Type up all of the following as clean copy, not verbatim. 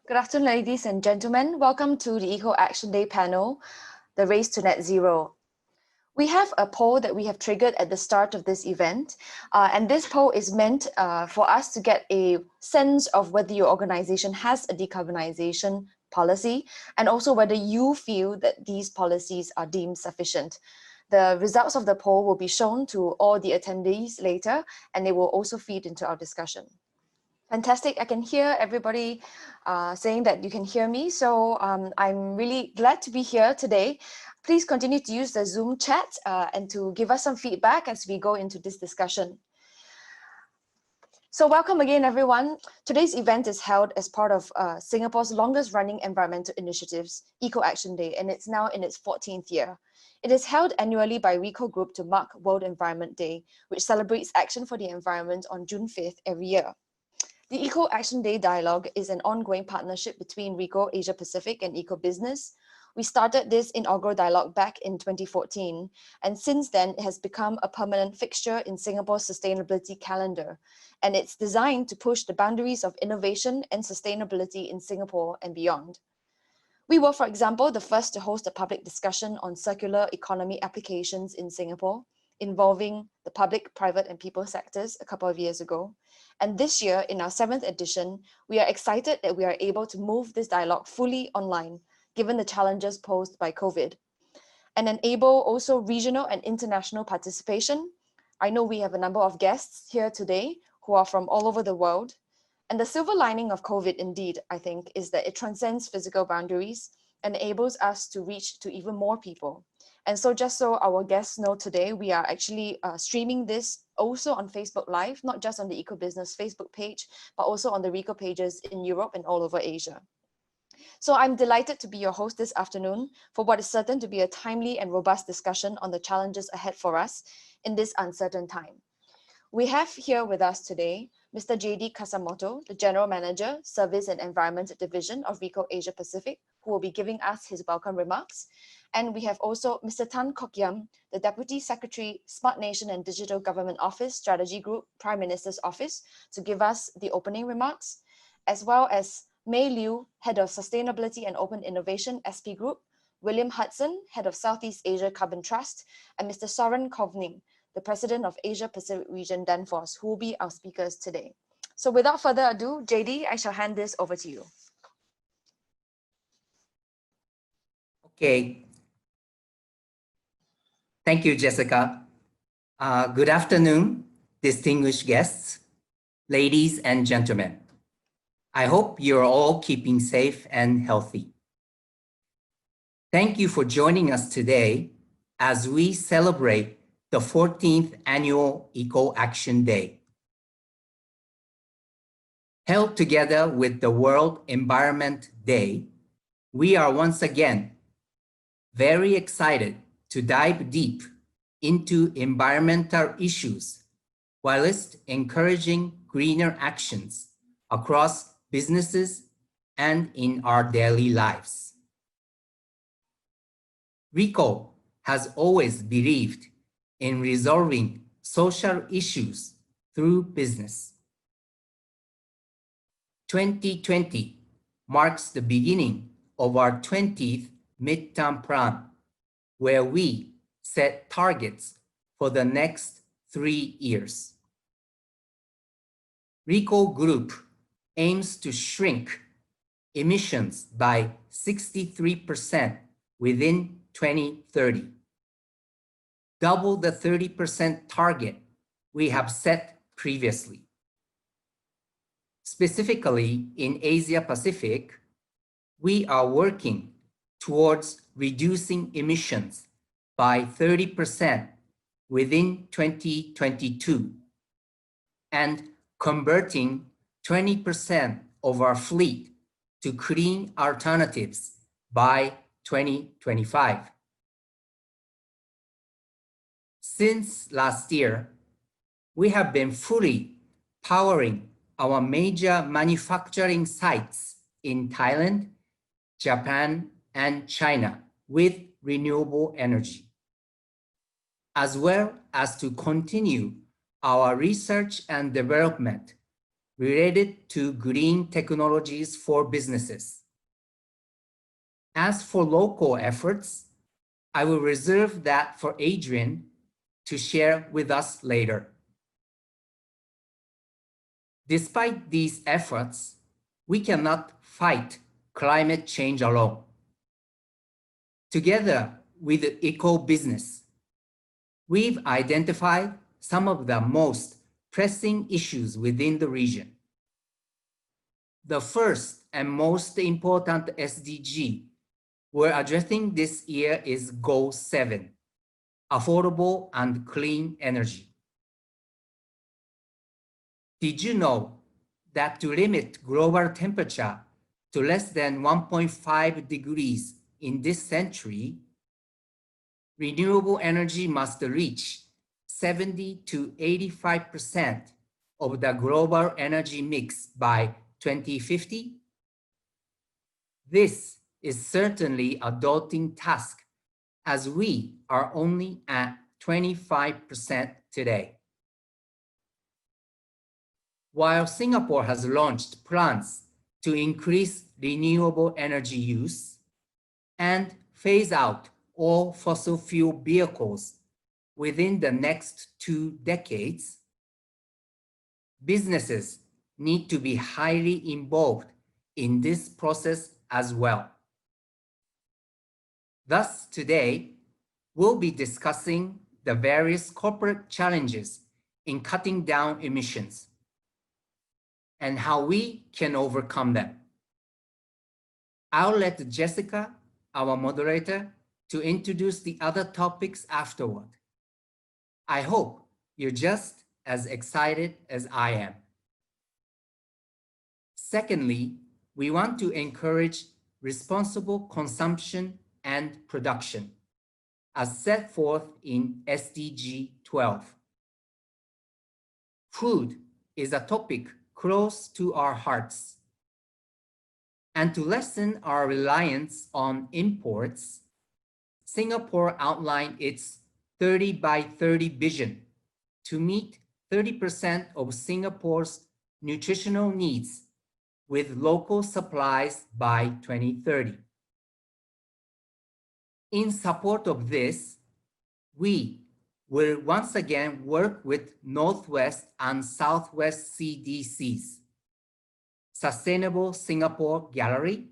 Good afternoon, ladies and gentlemen. Welcome to the Eco Action Day panel, The Race to Net Zero. We have a poll that we have triggered at the start of this event, and this poll is meant for us to get a sense of whether your organization has a decarbonization policy and also whether you feel that these policies are deemed sufficient. The results of the poll will be shown to all the attendees later, and they will also feed into our discussion. Fantastic. I can hear everybody saying that you can hear me. So I'm really glad to be here today. Please continue to use the Zoom chat and to give us some feedback as we go into this discussion. So welcome again, everyone. Today's event is held as part of Singapore's longest running environmental initiatives, Eco Action Day, and it's now in its 14th year. It is held annually by Ricoh Group to mark World Environment Day, which celebrates action for the environment on June 5th every year. The Eco Action Day Dialogue is an ongoing partnership between Ricoh Asia Pacific and Eco Business. We started this inaugural dialogue back in 2014, and since then it has become a permanent fixture in Singapore's sustainability calendar, and it's designed to push the boundaries of innovation and sustainability in Singapore and beyond. We were, for example, the first to host a public discussion on circular economy applications in Singapore, involving the public, private, and people sectors a couple of years ago. And this year, in our 7th edition, we are excited that we are able to move this dialogue fully online, given the challenges posed by COVID, and enable also regional and international participation. I know we have a number of guests here today who are from all over the world. And the silver lining of COVID, indeed, I think, is that it transcends physical boundaries and enables us to reach to even more people. And so just so our guests know today, we are actually streaming this also on Facebook Live, not just on the Eco Business Facebook page, but also on the Ricoh pages in Europe and all over Asia. So I'm delighted to be your host this afternoon for what is certain to be a timely and robust discussion on the challenges ahead for us in this uncertain time. We have here with us today Mr. J.D. Kasamoto, the General Manager, Service and Environment Division of Ricoh Asia Pacific, who will be giving us his welcome remarks. And we have also Mr. Tan Kok Yam, the Deputy Secretary, Smart Nation and Digital Government Office, Strategy Group, Prime Minister's Office, to give us the opening remarks, as well as May Liu, Head of Sustainability and Open Innovation, SP Group, William Hudson, Head of Southeast Asia Carbon Trust, and Mr. Soren Kovning, the President of Asia Pacific Region Danfoss, who will be our speakers today. So without further ado, JD, I shall hand this over to you. Okay. Thank you, Jessica. Good afternoon, distinguished guests, ladies and gentlemen. I hope you're all keeping safe and healthy. Thank you for joining us today as we celebrate the 14th Annual Eco Action Day. Held together with the World Environment Day, we are once again very excited to dive deep into environmental issues whilst encouraging greener actions across businesses and in our daily lives. Ricoh has always believed in resolving social issues through business. 2020 marks the beginning of our 20th midterm plan, where we set targets for the next 3 years. Ricoh Group aims to shrink emissions by 63% within 2030. Double the 30% target we have set previously. Specifically in Asia Pacific, we are working towards reducing emissions by 30% within 2022 and converting 20% of our fleet to clean alternatives by 2025. Since last year, we have been fully powering our major manufacturing sites in Thailand, Japan, and China with renewable energy, as well as to continue our research and development related to green technologies for businesses. As for local efforts, I will reserve that for Adrian to share with us later. Despite these efforts, we cannot fight climate change alone. Together with the eco business, we've identified some of the most pressing issues within the region. The first and most important SDG we're addressing this year is Goal 7, affordable and clean energy. Did you know that to limit global temperature to less than 1.5 degrees in this century, renewable energy must reach 70 to 85% of the global energy mix by 2050? This is certainly a daunting task, as we are only at 25% today. While Singapore has launched plans to increase renewable energy use and phase out all fossil fuel vehicles within the next 2 decades, businesses need to be highly involved in this process as well. Thus, today, we'll be discussing the various corporate challenges in cutting down emissions and how we can overcome them. I'll let Jessica, our moderator, to introduce the other topics afterward. I hope you're just as excited as I am. Secondly, we want to encourage responsible consumption and production, as set forth in SDG 12. Food is a topic close to our hearts. And to lessen our reliance on imports, Singapore outlined its 30 by 30 vision to meet 30% of Singapore's nutritional needs with local supplies by 2030. In support of this, we will once again work with Northwest and Southwest CDCs, Sustainable Singapore Gallery,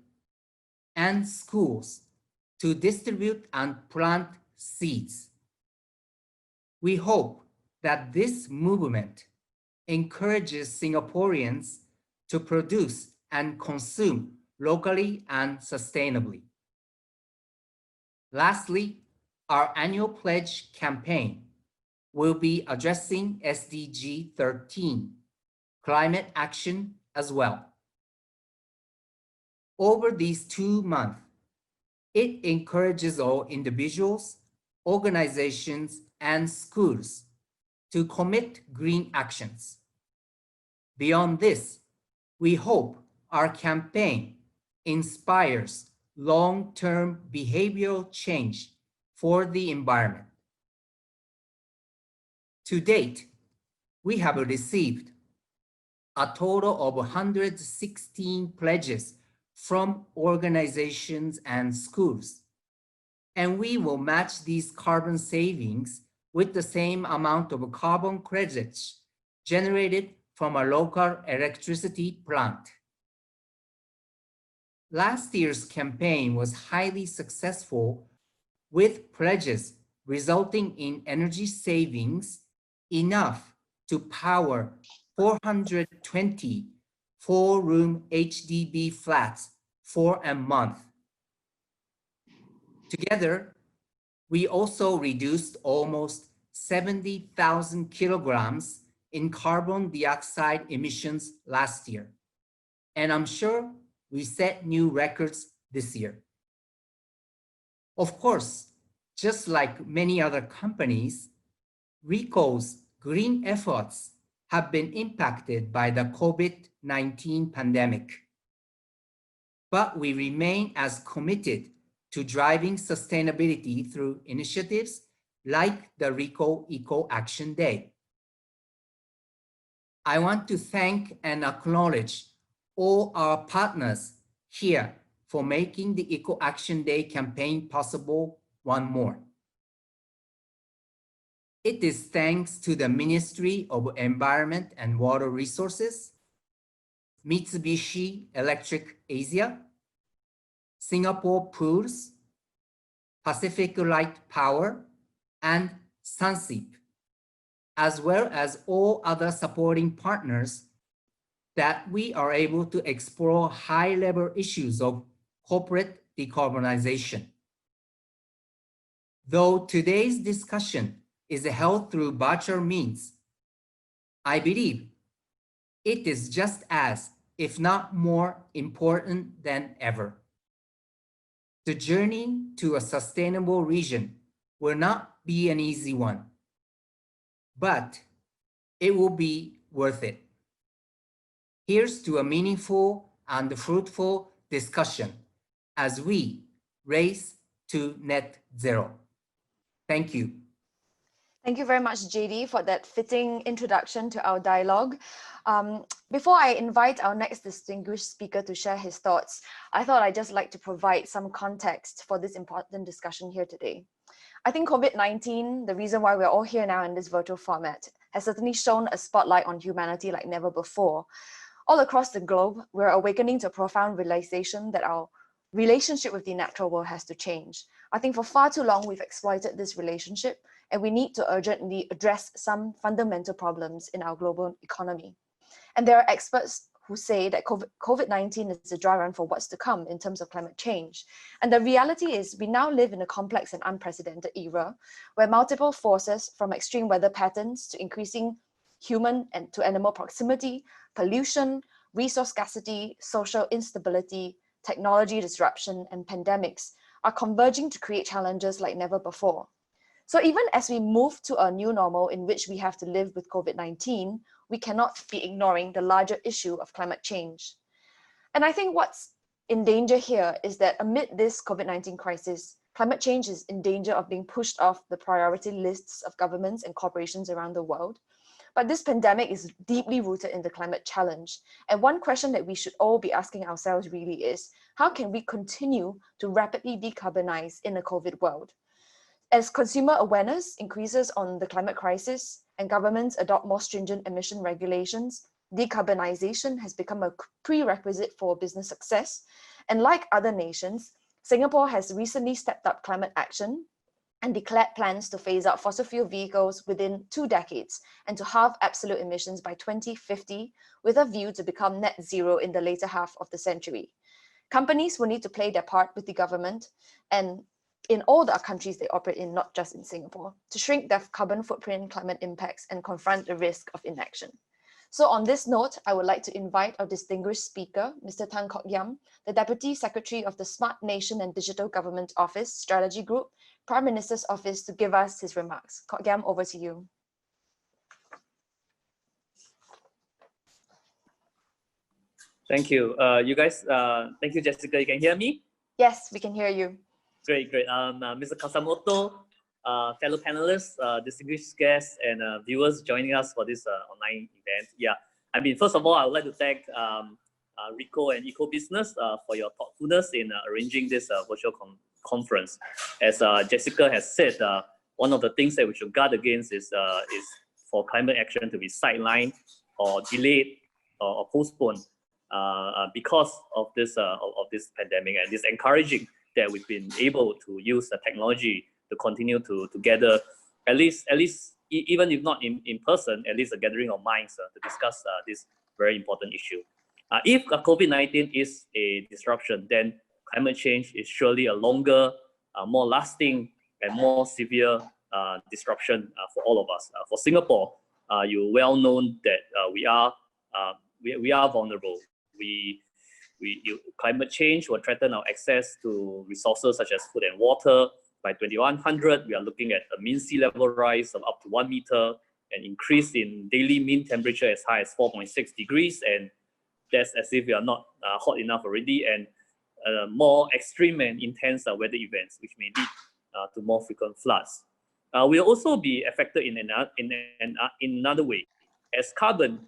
and schools to distribute and plant seeds. We hope that this movement encourages Singaporeans to produce and consume locally and sustainably. Lastly, our annual pledge campaign will be addressing SDG 13, climate action, as well. Over these 2 months, it encourages all individuals, organizations, and schools to commit green actions. Beyond this, we hope our campaign inspires long-term behavioral change for the environment. To date, we have received a total of 116 pledges from organizations and schools, and we will match these carbon savings with the same amount of carbon credits generated from a local electricity plant. Last year's campaign was highly successful, with pledges resulting in energy savings enough to power 420 four-room HDB flats for a month. Together, we also reduced almost 70,000 kilograms in carbon dioxide emissions last year, and I'm sure we set new records this year. Of course, just like many other companies, Ricoh's green efforts have been impacted by the COVID-19 pandemic. But we remain as committed to driving sustainability through initiatives like the Ricoh Eco Action Day. I want to thank and acknowledge all our partners here for making the Eco Action Day campaign possible one more. It is thanks to the Ministry of Environment and Water Resources, Mitsubishi Electric Asia, Singapore Pools, Pacific Light Power, and Sunseep, as well as all other supporting partners, that we are able to explore high-level issues of corporate decarbonization. Though today's discussion is held through virtual means, I believe it is just as, if not more, important than ever. The journey to a sustainable region will not be an easy one, but it will be worth it. Here's to a meaningful and fruitful discussion as we race to net zero. Thank you. Thank you very much, JD, for that fitting introduction to our dialogue. Before I invite our next distinguished speaker to share his thoughts, I thought I'd just like to provide some context for this important discussion here today. I think COVID-19, the reason why we're all here now in this virtual format, has certainly shone a spotlight on humanity like never before. All across the globe, we're awakening to a profound realization that our relationship with the natural world has to change. I think for far too long, we've exploited this relationship, and we need to urgently address some fundamental problems in our global economy. And there are experts who say that COVID-19 is a dry run for what's to come in terms of climate change. And the reality is we now live in a complex and unprecedented era where multiple forces, from extreme weather patterns to increasing human and to animal proximity, pollution, resource scarcity, social instability, technology disruption, and pandemics, are converging to create challenges like never before. So even as we move to a new normal in which we have to live with COVID-19, we cannot be ignoring the larger issue of climate change. And I think what's in danger here is that amid this COVID-19 crisis, climate change is in danger of being pushed off the priority lists of governments and corporations around the world. But this pandemic is deeply rooted in the climate challenge. And one question that we should all be asking ourselves really is, how can we continue to rapidly decarbonize in a COVID world? As consumer awareness increases on the climate crisis and governments adopt more stringent emission regulations, decarbonization has become a prerequisite for business success. And like other nations, Singapore has recently stepped up climate action and declared plans to phase out fossil fuel vehicles within 2 decades and to halve absolute emissions by 2050, with a view to become net zero in the later half of the century. Companies will need to play their part with the government and in all the countries they operate in, not just in Singapore, to shrink their carbon footprint, climate impacts, and confront the risk of inaction. So on this note, I would like to invite our distinguished speaker, Mr. Tan Kok Yam, the Deputy Secretary of the Smart Nation and Digital Government Office Strategy Group, Prime Minister's Office, to give us his remarks. Kok Yam, over to you. Thank you. You guys, thank you, Jessica. You can hear me? Yes, we can hear you. Great. Mr. Kasamoto, fellow panelists, distinguished guests, and viewers joining us for this online event. Yeah, I mean, first of all, I would like to thank Ricoh and Eco Business for your thoughtfulness in arranging this virtual conference. As Jessica has said, one of the things that we should guard against is for climate action to be sidelined or delayed or postponed because of this pandemic. And it's encouraging that we've been able to use the technology to continue to gather, at least even if not in person, at least a gathering of minds to discuss this very important issue. If COVID-19 is a disruption, then climate change is surely a longer, more lasting, and more severe disruption for all of us. For Singapore, you well known that we are vulnerable. Climate change will threaten our access to resources such as food and water. By 2100, we are looking at a mean sea level rise of up to 1 meter, an increase in daily mean temperature as high as 4.6 degrees, and that's as if we are not hot enough already, and more extreme and intense weather events, which may lead to more frequent floods. We'll also be affected in another way, as carbon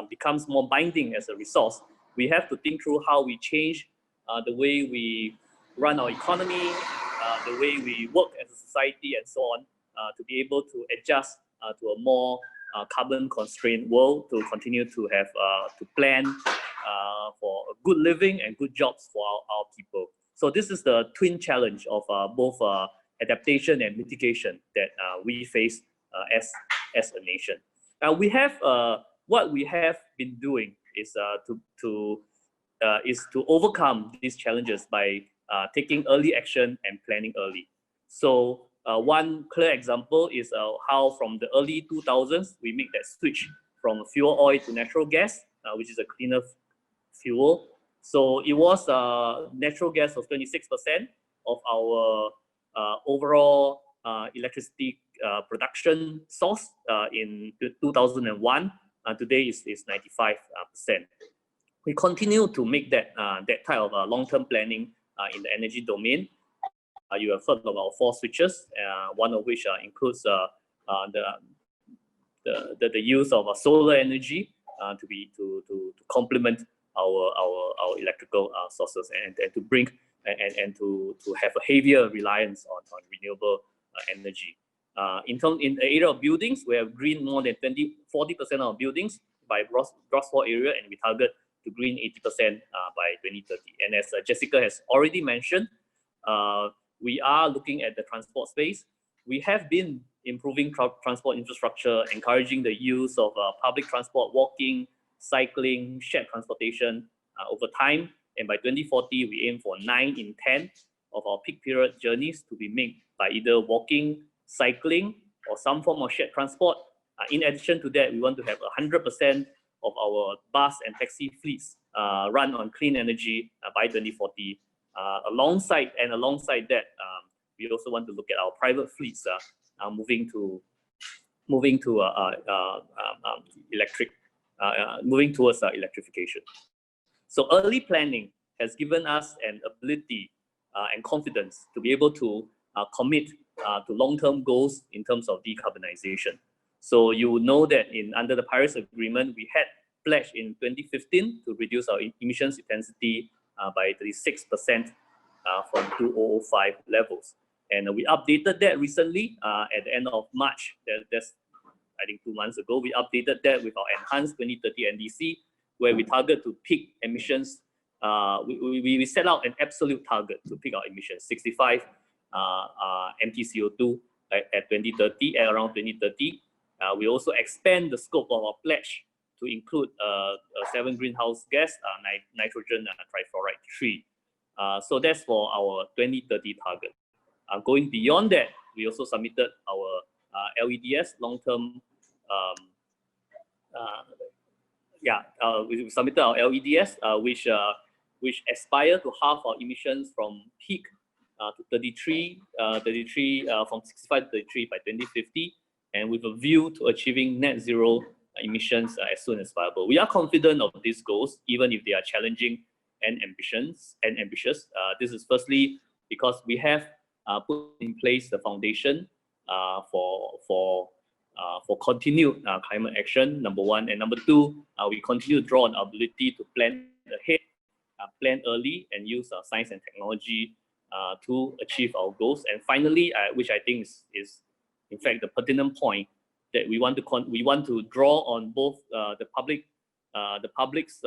becomes more binding as a resource, we have to think through how we change the way we run our economy, the way we work as a society, and so on, to be able to adjust to a more carbon constrained world, to continue to have to plan for a good living and good jobs for our people. So this is the twin challenge of both adaptation and mitigation that we face as a nation. Now we have what we have been doing is to overcome these challenges by taking early action and planning early. So one clear example is how from the early 2000s we make that switch from fuel oil to natural gas, which is a cleaner fuel. So it was natural gas was 26% of our overall electricity production source in 2001. Today is 95%. We continue to make that type of long-term planning in the energy domain. You have heard of our 4 switches, one of which includes the use of solar energy to complement our electrical sources and to bring and to have a heavier reliance on renewable energy. In the area of buildings, we have green more than 40% of buildings by gross floor area, and we target to green 80% by 2030. And as Jessica has already mentioned, we are looking at the transport space. We have been improving transport infrastructure, encouraging the use of public transport, walking, cycling, shared transportation over time. And by 2040, we aim for 9 in 10 of our peak period journeys to be made by either walking, cycling, or some form of shared transport. In addition to that, we want to have 100% of our bus and taxi fleets run on clean energy by 2040. Alongside that, we also want to look at our private fleets moving towards electrification. So early planning has given us an ability and confidence to be able to commit to long-term goals in terms of decarbonization. So you know that under the Paris Agreement, we had pledged in 2015 to reduce our emissions intensity by 36% from 2005 levels. And we updated that recently at the end of March. That's I think 2 months ago. We updated that with our enhanced 2030 NDC, where we target to peak emissions. We set out an absolute target to peak our emissions, 65 MTCO2 at 2030, at around 2030. We also expand the scope of our pledge to include 7 greenhouse gas, nitrogen trifluoride 3. So that's for our 2030 target. Going beyond that, we also submitted our LEDS long-term. We submitted our LEDS, which aspire to halve our emissions from peak to 33 from 65 to 33 by 2050, and with a view to achieving net zero emissions as soon as viable. We are confident of these goals, even if they are challenging and ambitious. This is firstly because we have put in place the foundation for continued climate action, number one, and number two, we continue to draw on our ability to plan ahead, plan early, and use science and technology to achieve our goals. And finally, which I think is in fact the pertinent point, that we want to draw on both the public's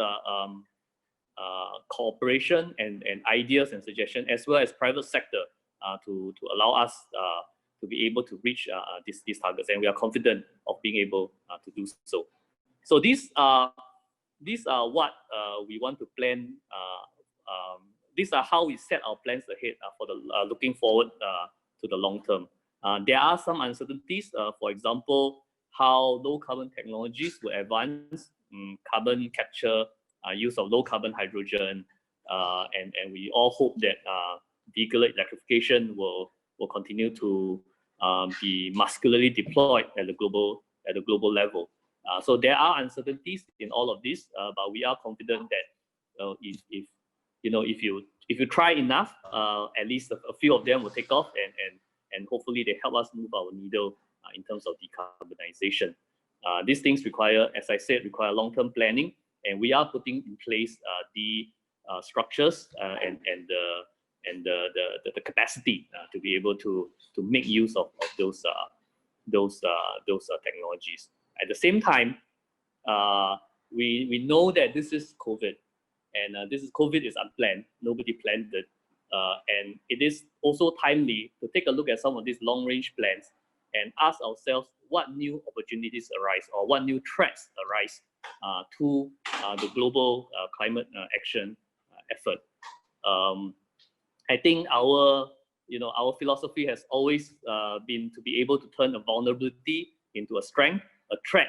cooperation and ideas and suggestions, as well as private sector to allow us to be able to reach these targets, and we are confident of being able to do so. So these are what we want to plan. These are how we set our plans ahead for the looking forward to the long term. There are some uncertainties. For example, how low carbon technologies will advance, carbon capture, use of low carbon hydrogen, and we all hope that vehicular electrification will continue to be muscularly deployed at the global level. So there are uncertainties in all of this, but we are confident that if you try enough, at least a few of them will take off, and hopefully they help us move our needle in terms of decarbonization. These things require, as I said, require long-term planning, and we are putting in place the structures and the capacity to be able to make use of those technologies. At the same time, we know that this is COVID, and COVID is unplanned. Nobody planned it, and it is also timely to take a look at some of these long-range plans and ask ourselves what new opportunities arise or what new threats arise to the global climate action effort. I think our philosophy has always been to be able to turn a vulnerability into a strength, a threat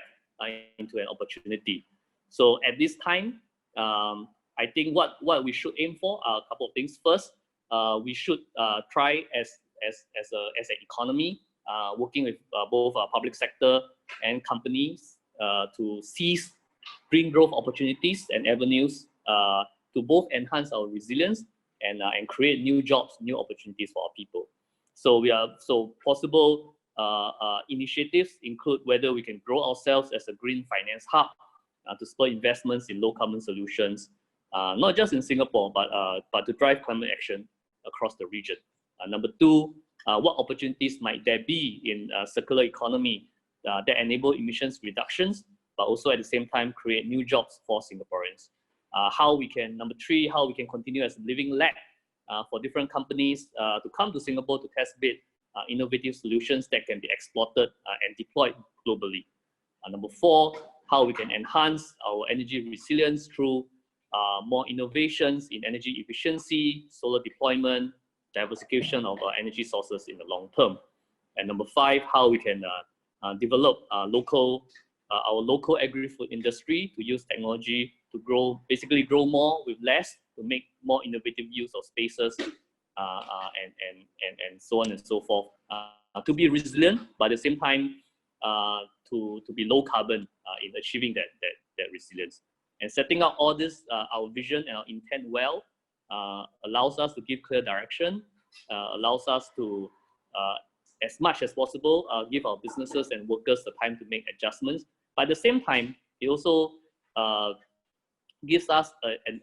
into an opportunity. So at this time, I think what we should aim for are a couple of things. First, we should try as an economy, working with both our public sector and companies to seize green growth opportunities and avenues to both enhance our resilience and create new jobs, new opportunities for our people. So possible initiatives include whether we can grow ourselves as a green finance hub to spur investments in low carbon solutions, not just in Singapore, but to drive climate action across the region. Number two, what opportunities might there be in circular economy that enable emissions reductions, but also at the same time create new jobs for Singaporeans? Number three, how we can continue as a living lab for different companies to come to Singapore to test bid innovative solutions that can be exploited and deployed globally. Number four, how we can enhance our energy resilience through more innovations in energy efficiency, solar deployment, diversification of our energy sources in the long term. And number five, how we can develop our local agri-food industry to use technology to basically grow more with less, to make more innovative use of spaces, and so on and so forth, to be resilient, but at the same time to be low carbon in achieving that resilience. And setting out all this, our vision and our intent well, allows us to give clear direction, allows us to, as much as possible, give our businesses and workers the time to make adjustments. But at the same time, it also gives us an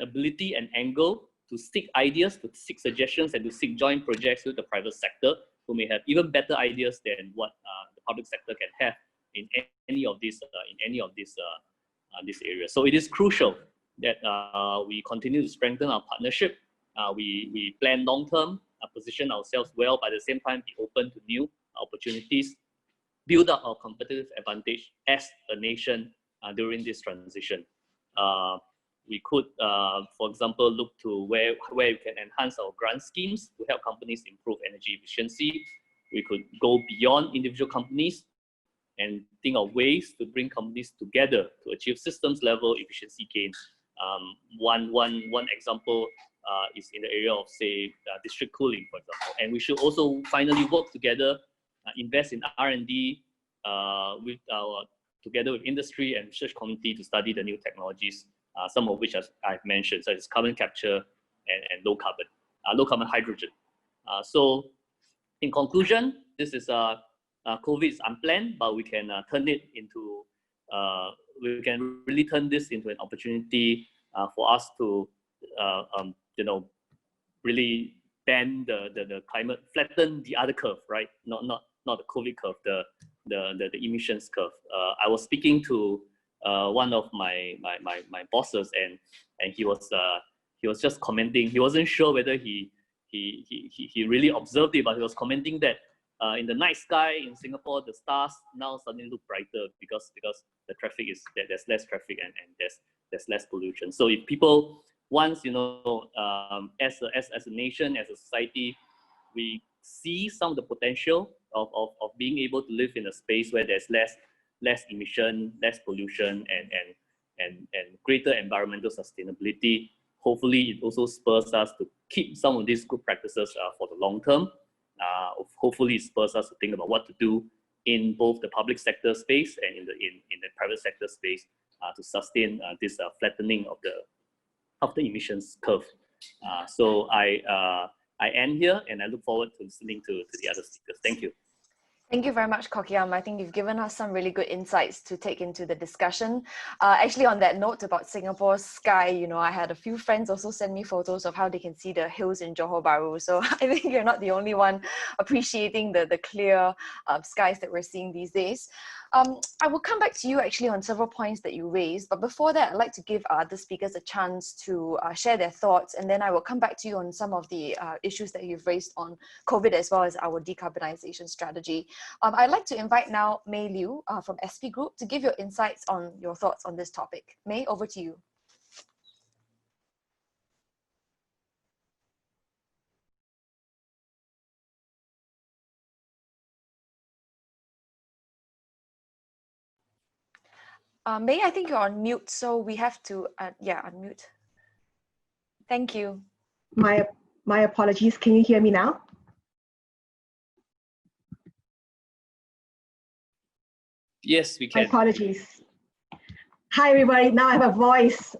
ability and angle to seek ideas, to seek suggestions, and to seek joint projects with the private sector, who may have even better ideas than what the public sector can have in any of these areas. So it is crucial that we continue to strengthen our partnership. We plan long term, position ourselves well, but at the same time be open to new opportunities, build up our competitive advantage as a nation during this transition. We could, for example, look to where we can enhance our grant schemes to help companies improve energy efficiency. We could go beyond individual companies and think of ways to bring companies together to achieve systems level efficiency gains. One example is in the area of, say, district cooling, for example. And we should also finally work together, invest in R&D together with industry and research community to study the new technologies, some of which I've mentioned, such as carbon capture and low carbon hydrogen. So in conclusion, this is COVID is unplanned, but we can turn it into, we can really turn this into an opportunity for us to, really bend the climate, flatten the other curve, right? Not the COVID curve, the emissions curve. I was speaking to one of my bosses, and he was just commenting. He wasn't sure whether he really observed it, but he was commenting that in the night sky in Singapore, the stars now suddenly look brighter because the traffic is there's less traffic and there's less pollution. So if people once as a nation, as a society, we see some of the potential of being able to live in a space where there's less emission, less pollution, and greater environmental sustainability. Hopefully, it also spurs us to keep some of these good practices for the long term. Hopefully, it spurs us to think about what to do in both the public sector space and in the private sector space to sustain this flattening of the emissions curve. So I end here, and I look forward to listening to the other speakers. Thank you. Thank you very much, Kokyam. I think you've given us some really good insights to take into the discussion. Actually, on that note about Singapore's sky, you know, I had a few friends also send me photos of how they can see the hills in Johor Bahru. So I think you're not the only one appreciating the clear skies that we're seeing these days. I will come back to you actually on several points that you raised, but before that, I'd like to give other speakers a chance to share their thoughts, and then I will come back to you on some of the issues that you've raised on COVID as well as our decarbonisation strategy. I'd like to invite now Mei Liu from SP Group to give your insights on your thoughts on this topic. Mei, over to you. Mei, I think you're on mute, so we have to, unmute. Thank you. My apologies. Can you hear me now? Yes, we can. My apologies. Hi, everybody. Now I have a voice.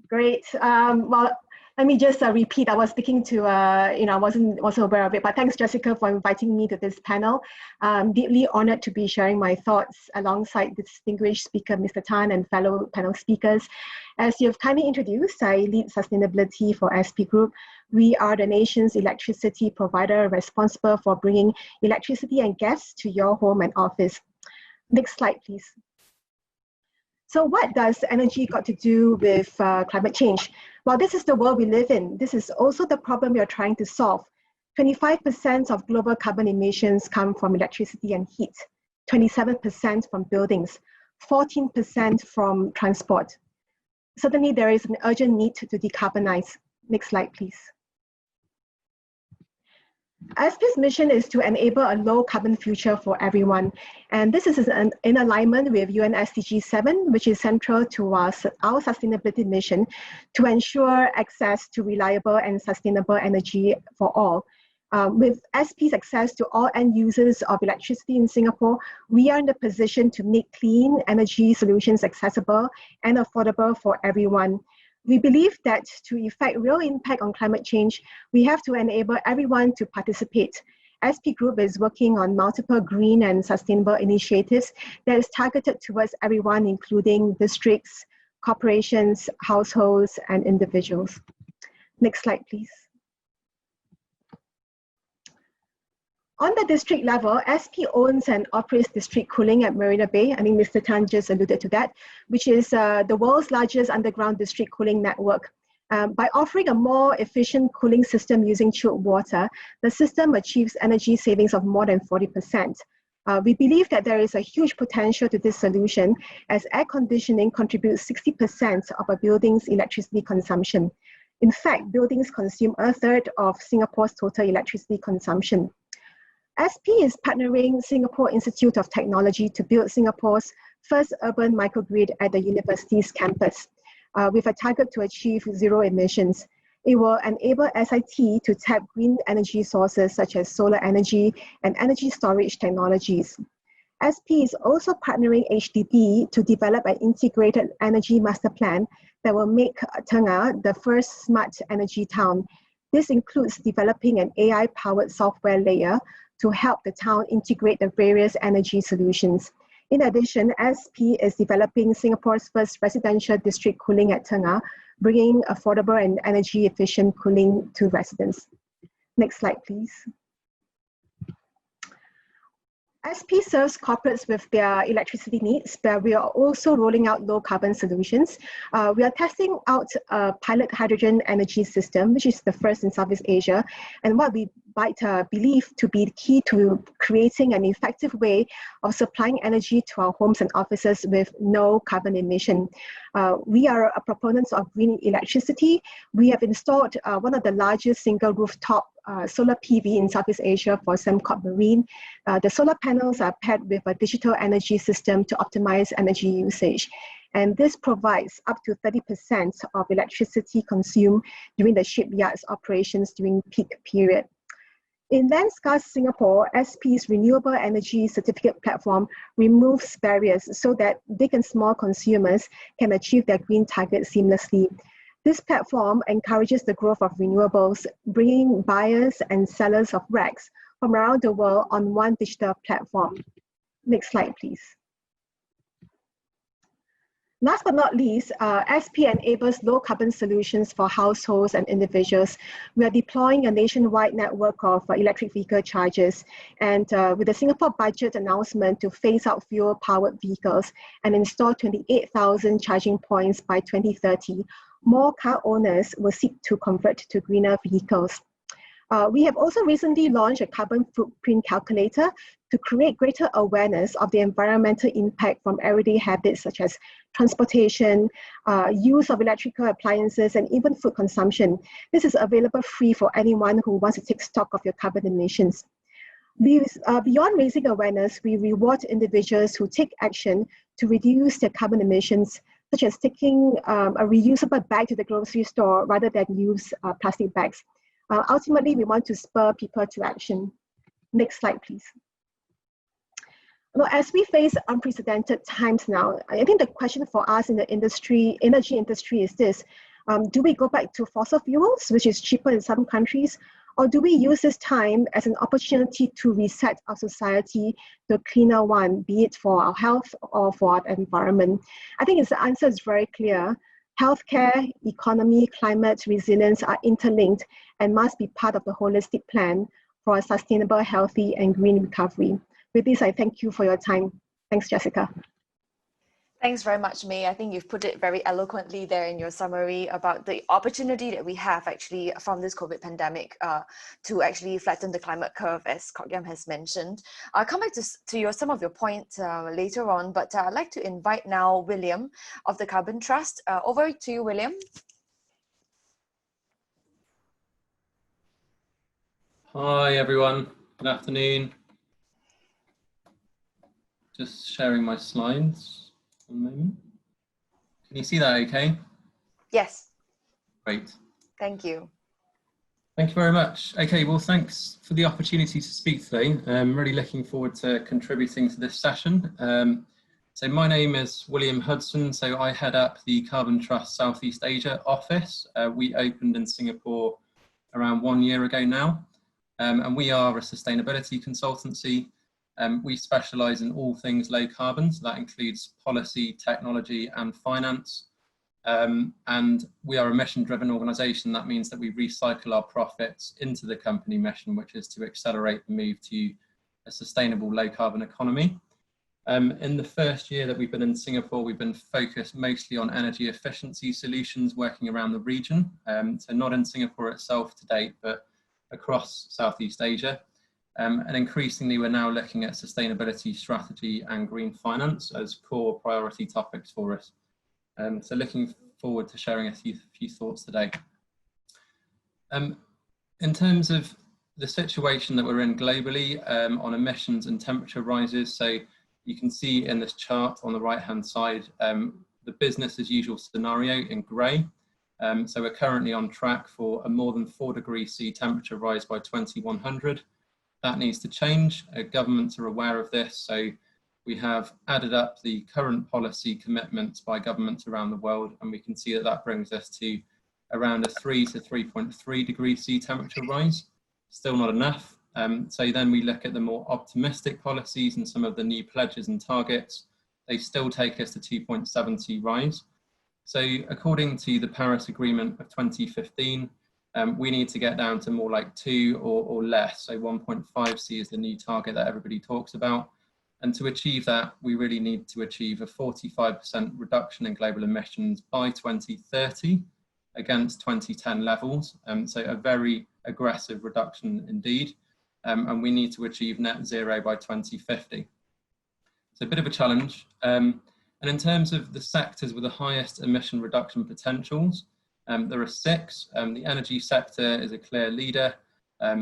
Great. Well, let me just repeat. I was speaking to, I wasn't aware of it, but thanks, Jessica, for inviting me to this panel. I'm deeply honored to be sharing my thoughts alongside the distinguished speaker, Mr. Tan, and fellow panel speakers. As you've kindly introduced, I lead sustainability for SP Group. We are the nation's electricity provider responsible for bringing electricity and gas to your home and office. Next slide, please. So what does energy got to do with climate change? Well, this is the world we live in. This is also the problem we are trying to solve. 25% of global carbon emissions come from electricity and heat, 27% from buildings, 14% from transport. Certainly there is an urgent need to decarbonize. Next slide, please. SP's mission is to enable a low carbon future for everyone. And this is in alignment with UN SDG 7, which is central to our sustainability mission to ensure access to reliable and sustainable energy for all. With SP's access to all end users of electricity in Singapore, we are in the position to make clean energy solutions accessible and affordable for everyone. We believe that to effect real impact on climate change, we have to enable everyone to participate. SP Group is working on multiple green and sustainable initiatives that is targeted towards everyone, including districts, corporations, households, and individuals. Next slide, please. On the district level, SP owns and operates district cooling at Marina Bay. I think Mr. Tan just alluded to that, which is the world's largest underground district cooling network. By offering a more efficient cooling system using chilled water, the system achieves energy savings of more than 40%. We believe that there is a huge potential to this solution as air conditioning contributes 60% of a building's electricity consumption. In fact, buildings consume a third of Singapore's total electricity consumption. SP is partnering Singapore Institute of Technology to build Singapore's first urban microgrid at the university's campus, with a target to achieve zero emissions. It will enable SIT to tap green energy sources such as solar energy and energy storage technologies. SP is also partnering HDB to develop an integrated energy master plan that will make Tengah the first smart energy town. This includes developing an AI-powered software layer to help the town integrate the various energy solutions. In addition, SP is developing Singapore's first residential district cooling at Tengah, bringing affordable and energy-efficient cooling to residents. Next slide, please. SP serves corporates with their electricity needs, but we are also rolling out low-carbon solutions. We are testing out a pilot hydrogen energy system, which is the first in Southeast Asia, and what we might believe to be the key to creating an effective way of supplying energy to our homes and offices with no carbon emission. We are a proponent of green electricity. We have installed one of the largest single rooftop solar PV in Southeast Asia for Sembcorp Marine. The solar panels are paired with a digital energy system to optimize energy usage. And this provides up to 30% of electricity consumed during the shipyard's operations during peak period. In land-scarce Singapore, SP's renewable energy certificate platform removes barriers so that big and small consumers can achieve their green targets seamlessly. This platform encourages the growth of renewables, bringing buyers and sellers of RECs from around the world on one digital platform. Next slide, please. Last but not least, SP enables low carbon solutions for households and individuals. We are deploying a nationwide network of electric vehicle chargers, and with the Singapore budget announcement to phase out fuel powered vehicles and install 28,000 charging points by 2030, more car owners will seek to convert to greener vehicles. We have also recently launched a carbon footprint calculator to create greater awareness of the environmental impact from everyday habits such as transportation, use of electrical appliances, and even food consumption. This is available free for anyone who wants to take stock of your carbon emissions. Beyond raising awareness, we reward individuals who take action to reduce their carbon emissions, such as taking a reusable bag to the grocery store rather than use plastic bags. Ultimately, we want to spur people to action. Next slide, please. Well, as we face unprecedented times now, I think the question for us in the industry, energy industry, is this: do we go back to fossil fuels, which is cheaper in some countries, or do we use this time as an opportunity to reset our society to a cleaner one, be it for our health or for our environment? I think the answer is very clear. Healthcare, economy, climate, resilience are interlinked and must be part of the holistic plan for a sustainable, healthy, and green recovery. With this, I thank you for your time. Thanks, Jessica. Thanks very much, May. I think you've put it very eloquently there in your summary about the opportunity that we have actually from this COVID pandemic to actually flatten the climate curve, as Kok Yam has mentioned. I'll come back to some of your points later on, but I'd like to invite now William of the Carbon Trust. Over to you, William. Hi, everyone. Good afternoon. Just sharing my slides. One moment. Can you see that okay? Yes. Great. Thank you. Thank you very much. Okay, well, thanks for the opportunity to speak today. I'm really looking forward to contributing to this session. So my name is William Hudson. So I head up the Carbon Trust Southeast Asia office. We opened in Singapore around 1 year ago now. And we are a sustainability consultancy. We specialise in all things low carbon, so that includes policy, technology and finance. And we are a mission-driven organisation. That means that we recycle our profits into the company mission, which is to accelerate the move to a sustainable low carbon economy. In the first year that we've been in Singapore, we've been focused mostly on energy efficiency solutions working around the region. So not in Singapore itself to date, but across Southeast Asia. And increasingly, we're now looking at sustainability strategy and green finance as core priority topics for us. So looking forward to sharing a few thoughts today. In terms of the situation that we're in globally on emissions and temperature rises, so you can see in this chart on the right-hand side, the business as usual scenario in grey. So we're currently on track for a more than 4 degrees C temperature rise by 2100. That needs to change. Governments are aware of this, so we have added up the current policy commitments by governments around the world, and we can see that that brings us to around a 3 to 3.3 degrees C temperature rise. Still not enough. So then we look at the more optimistic policies and some of the new pledges and targets. They still take us to 2.7 rise. So according to the Paris Agreement of 2015, we need to get down to more like 2 or less. So 1.5 C is the new target that everybody talks about. And to achieve that, we really need to achieve a 45% reduction in global emissions by 2030 against 2010 levels. So a very aggressive reduction indeed. And we need to achieve net zero by 2050. So a bit of a challenge. And in terms of the sectors with the highest emission reduction potentials, there are 6. The energy sector is a clear leader,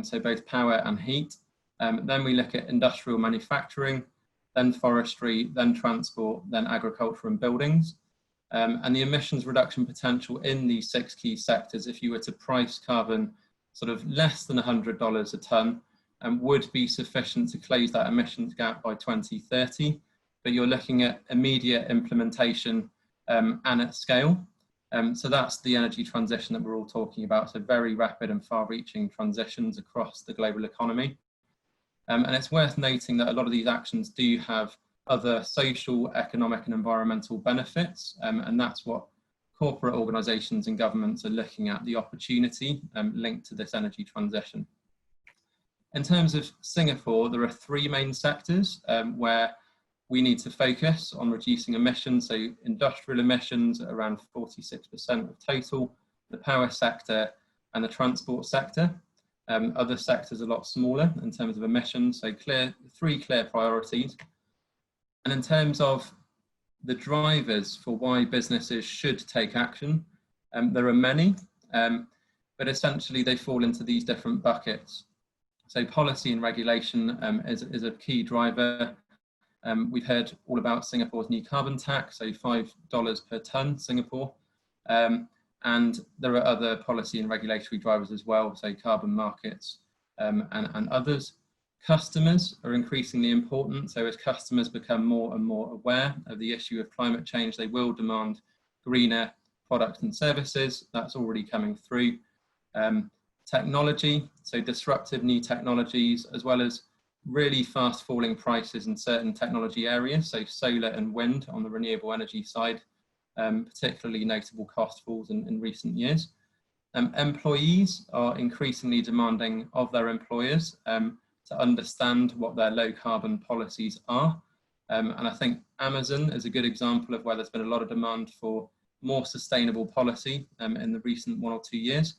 so both power and heat. Then we look at industrial manufacturing, then forestry, then transport, then agriculture and buildings. And the emissions reduction potential in these 6 key sectors, if you were to price carbon sort of less than $100 a tonne, would be sufficient to close that emissions gap by 2030. But you're looking at immediate implementation and at scale. So that's the energy transition that we're all talking about. So very rapid and far-reaching transitions across the global economy. And it's worth noting that a lot of these actions do have other social, economic and environmental benefits, and that's what corporate organisations and governments are looking at, the opportunity linked to this energy transition. In terms of Singapore, there are three main sectors where we need to focus on reducing emissions. So industrial emissions at around 46% of total, the power sector and the transport sector. Other sectors are a lot smaller in terms of emissions, so three clear priorities. And in terms of the drivers for why businesses should take action, there are many, but essentially they fall into these different buckets. So policy and regulation is a key driver. We've heard all about Singapore's new carbon tax, so $5 per tonne Singapore. And there are other policy and regulatory drivers as well, so carbon markets and others. Customers are increasingly important. So as customers become more and more aware of the issue of climate change, they will demand greener products and services. That's already coming through. Technology, so disruptive new technologies, as well as really fast falling prices in certain technology areas, so solar and wind on the renewable energy side. Particularly notable cost falls in recent years. Employees are increasingly demanding of their employers to understand what their low carbon policies are. And I think Amazon is a good example of where there's been a lot of demand for more sustainable policy in the recent 1 or 2 years.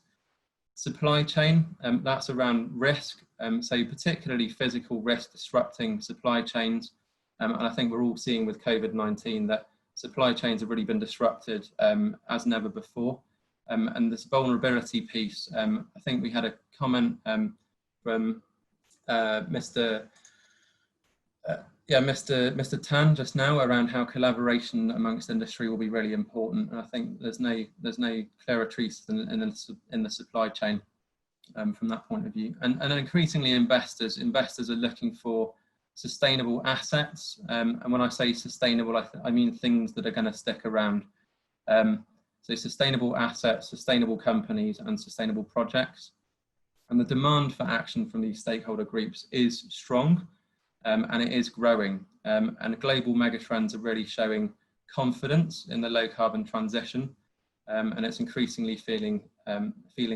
Supply chain, that's around risk, so particularly physical risk disrupting supply chains. And I think we're all seeing with COVID-19 that supply chains have really been disrupted as never before. And this vulnerability piece, I think we had a comment from Mr. Tan just now around how collaboration amongst industry will be really important. And I think there's no clearer truth in the supply chain from that point of view. And increasingly investors are looking for sustainable assets, and when I say sustainable, I mean things that are going to stick around. So sustainable assets, sustainable companies and sustainable projects. And the demand for action from these stakeholder groups is strong, and it is growing. And global megatrends are really showing confidence in the low carbon transition, and it's increasingly feeling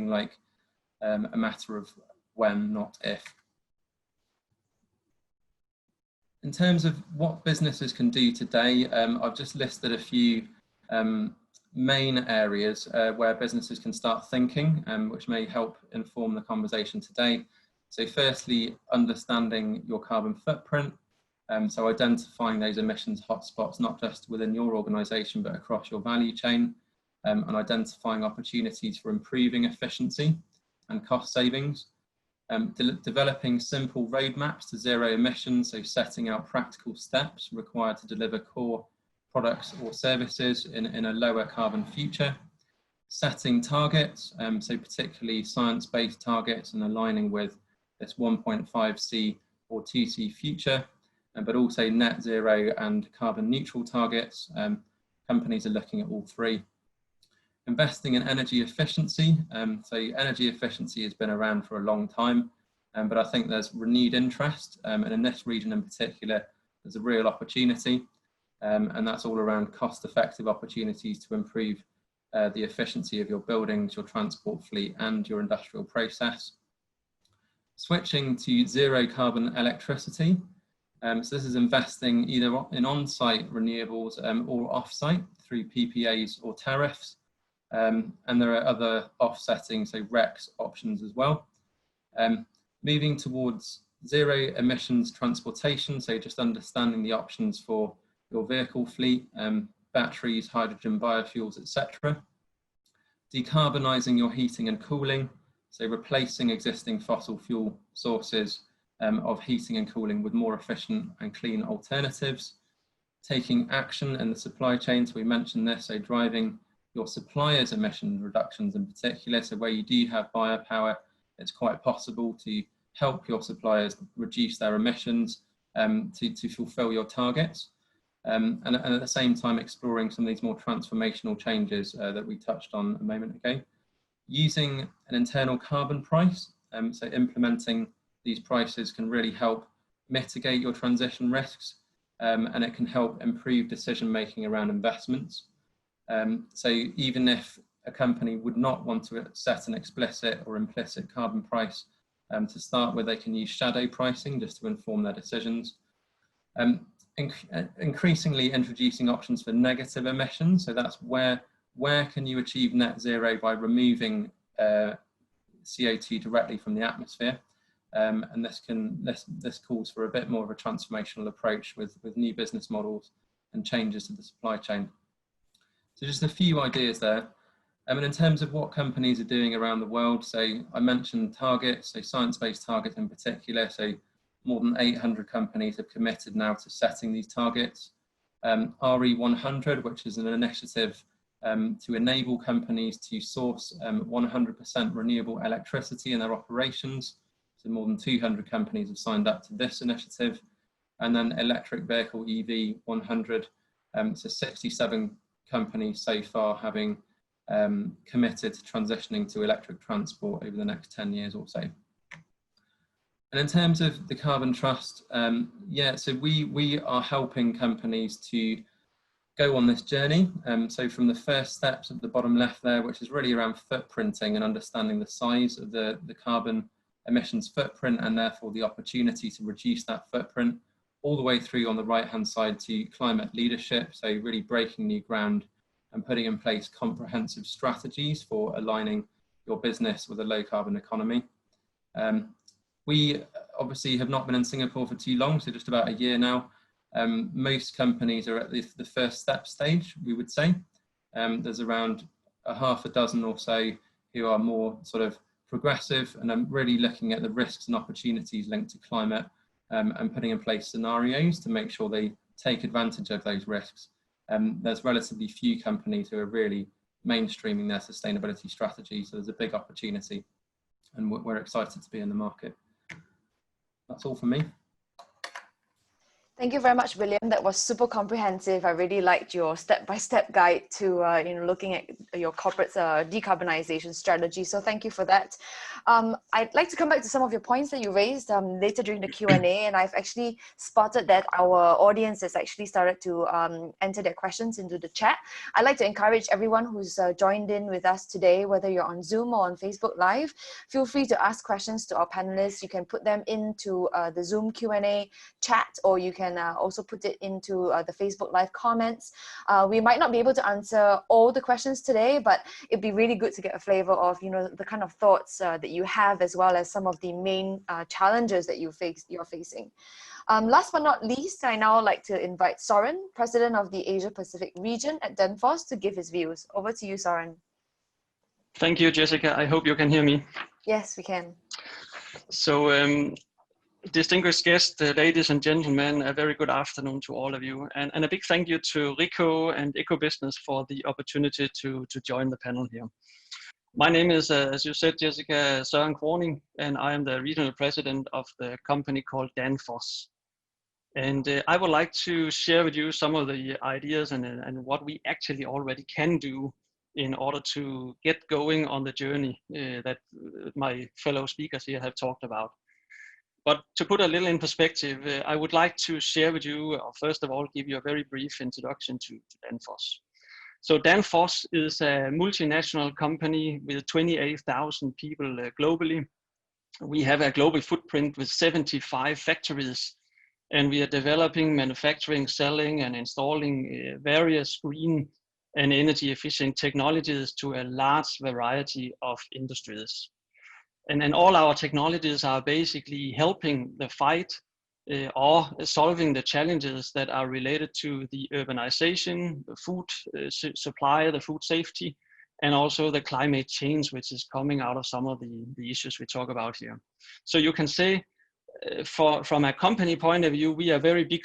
like a matter of when, not if. In terms of what businesses can do today, I've just listed a few main areas where businesses can start thinking, which may help inform the conversation today. So firstly, understanding your carbon footprint. So identifying those emissions hotspots, not just within your organisation, but across your value chain, and identifying opportunities for improving efficiency and cost savings. Developing simple roadmaps to zero emissions, so setting out practical steps required to deliver core products or services in a lower carbon future. Setting targets, so particularly science-based targets and aligning with this 1.5C or 2C future, but also net zero and carbon neutral targets. Companies are looking at all three. Investing in energy efficiency. So energy efficiency has been around for a long time, but I think there's renewed interest, and in this region in particular, there's a real opportunity, and that's all around cost-effective opportunities to improve the efficiency of your buildings, your transport fleet, and your industrial process. Switching to zero carbon electricity. So this is investing either in on-site renewables or off-site through PPAs or tariffs. And there are other offsetting, so RECs options as well. Moving towards zero emissions transportation, so just understanding the options for your vehicle fleet, batteries, hydrogen, biofuels, etc. Decarbonising your heating and cooling, so replacing existing fossil fuel sources of heating and cooling with more efficient and clean alternatives. Taking action in the supply chain, so we mentioned this, so driving your suppliers' emission reductions in particular. So where you do have biopower, it's quite possible to help your suppliers reduce their emissions to fulfill your targets. And at the same time, exploring some of these more transformational changes that we touched on a moment ago. Using an internal carbon price, so implementing these prices can really help mitigate your transition risks, and it can help improve decision making around investments. So even if a company would not want to set an explicit or implicit carbon price to start with, they can use shadow pricing just to inform their decisions. Increasingly introducing options for negative emissions. So that's where can you achieve net zero by removing CO2 directly from the atmosphere. And this calls for a bit more of a transformational approach with new business models and changes to the supply chain. So just a few ideas there. And in terms of what companies are doing around the world, so I mentioned targets, so science-based targets in particular. So more than 800 companies have committed now to setting these targets. RE100, which is an initiative to enable companies to source 100% renewable electricity in their operations. So more than 200 companies have signed up to this initiative. And then electric vehicle EV 100, so 67 companies so far having committed to transitioning to electric transport over the next 10 years or so. And in terms of the Carbon Trust, so we are helping companies to go on this journey. So from the first steps at the bottom left there, which is really around footprinting and understanding the size of the carbon emissions footprint and therefore the opportunity to reduce that footprint, all the way through on the right hand side to climate leadership, so really breaking new ground and putting in place comprehensive strategies for aligning your business with a low carbon economy. We obviously have not been in Singapore for too long, so just about a year now. Most companies are at the first step stage, we would say. There's around a half a dozen or so who are more sort of progressive and I'm really looking at the risks and opportunities linked to climate and putting in place scenarios to make sure they take advantage of those risks. There's relatively few companies who are really mainstreaming their sustainability strategy, so there's a big opportunity and we're excited to be in the market. That's all for me. Thank you very much, William. That was super comprehensive. I really liked your step-by-step guide to looking at your corporate's decarbonisation strategy. So thank you for that. I'd like to come back to some of your points that you raised later during the Q&A, and I've actually spotted that our audience has actually started to enter their questions into the chat. I'd like to encourage everyone who's joined in with us today, whether you're on Zoom or on Facebook Live, feel free to ask questions to our panelists. You can put them into the Zoom Q&A chat, or you can also put it into the Facebook Live comments. We might not be able to answer all the questions today, but it'd be really good to get a flavor of the kind of thoughts that you have, as well as some of the main challenges that you're facing. Last but not least, I now like to invite Soren, President of the Asia Pacific region at Danfoss, to give his views. Over to you, Soren. Thank you, Jessica. I hope you can hear me. Yes, we can. So, distinguished guests, ladies and gentlemen, a very good afternoon to all of you. And a big thank you to Ricoh and Eco Business for the opportunity to join the panel here. My name is, as you said, Jessica, Søren Kroning, and I am the regional president of the company called Danfoss. And I would like to share with you some of the ideas and what we actually already can do in order to get going on the journey that my fellow speakers here have talked about. But to put a little in perspective, I would like to share with you, or first of all, give you a very brief introduction to Danfoss. So Danfoss is a multinational company with 28,000 people globally. We have a global footprint with 75 factories, and we are developing, manufacturing, selling, and installing various green and energy efficient technologies to a large variety of industries. And all our technologies are basically helping the fight or solving the challenges that are related to the urbanization, the food supply, the food safety, and also the climate change, which is coming out of some of the issues we talk about here. So you can say, from a company point of view, we are a very big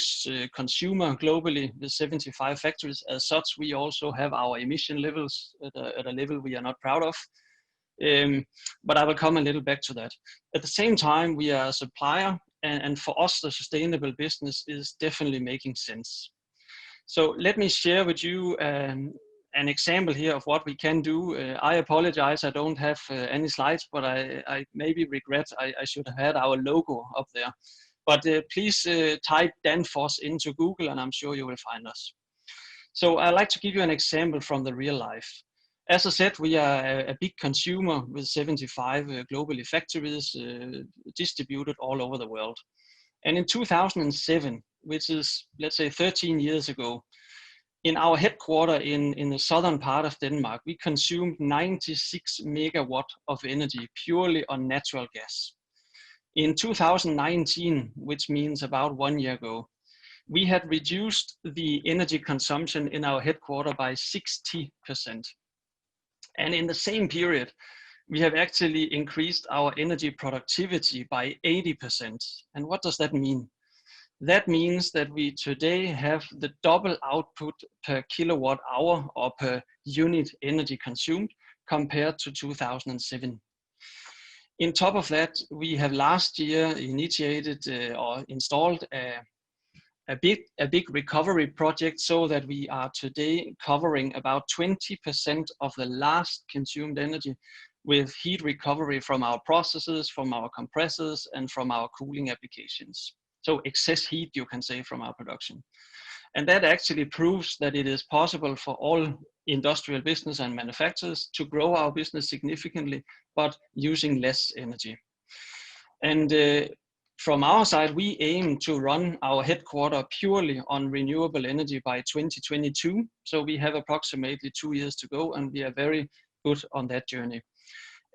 consumer globally with 75 factories. As such, we also have our emission levels at a level we are not proud of. But I will come a little back to that. At the same time, we are a supplier, and for us, the sustainable business is definitely making sense. So let me share with you an example here of what we can do. I apologize, I don't have any slides, but I maybe regret I should have had our logo up there. But please type Danfoss into Google and I'm sure you will find us. So I'd like to give you an example from the real life. As I said, we are a big consumer with 75 globally factories distributed all over the world. And in 2007, which is, let's say, 13 years ago, in our headquarter in the southern part of Denmark, we consumed 96 megawatt of energy purely on natural gas. In 2019, which means about 1 year ago, we had reduced the energy consumption in our headquarter by 60%. And in the same period, we have actually increased our energy productivity by 80%. And what does that mean? That means that we today have the double output per kilowatt hour or per unit energy consumed compared to 2007. In top of that, we have last year initiated or installed a big recovery project so that we are today covering about 20% of the last consumed energy with heat recovery from our processes, from our compressors, and from our cooling applications. So excess heat, you can say, from our production. And that actually proves that it is possible for all industrial business and manufacturers to grow our business significantly, but using less energy. And from our side, we aim to run our headquarter purely on renewable energy by 2022. So we have approximately 2 years to go, and we are very good on that journey.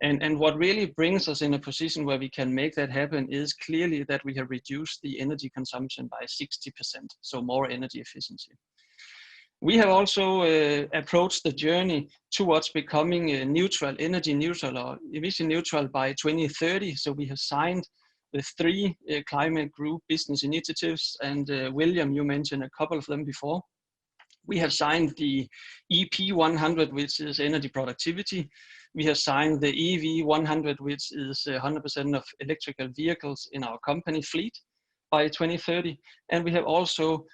And what really brings us in a position where we can make that happen is clearly that we have reduced the energy consumption by 60%, so more energy efficiency. We have also approached the journey towards becoming neutral, energy neutral or emission neutral by 2030. So we have signed the 3 climate group business initiatives, and William, you mentioned a couple of them before. We have signed the EP 100, which is energy productivity. We have signed the EV 100, which is 100% of electrical vehicles in our company fleet by 2030. And we have also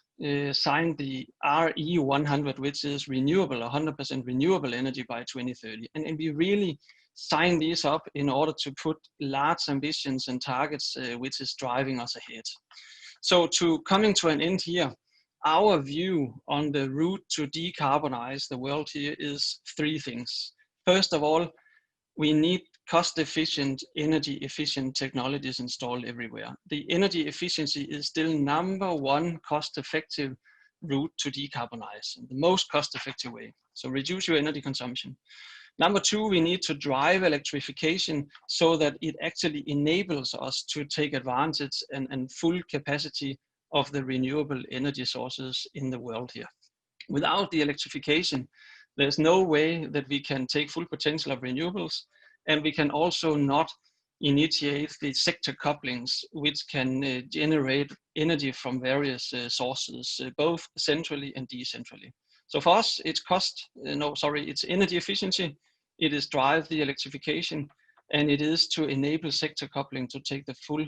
signed the RE 100, which is renewable, 100% renewable energy by 2030. And we really sign these up in order to put large ambitions and targets, which is driving us ahead. So coming to an end here, our view on the route to decarbonize the world here is 3 things. First of all, we need cost-efficient, energy-efficient technologies installed everywhere. The energy efficiency is still #1 cost-effective route to decarbonize, the most cost-effective way. So reduce your energy consumption. #2, we need to drive electrification so that it actually enables us to take advantage and full capacity of the renewable energy sources in the world here. Without the electrification, there's no way that we can take full potential of renewables, and we can also not initiate the sector couplings, which can generate energy from various sources, both centrally and decentrally. So for us, it's it's energy efficiency, it is drive the electrification, and it is to enable sector coupling to take the full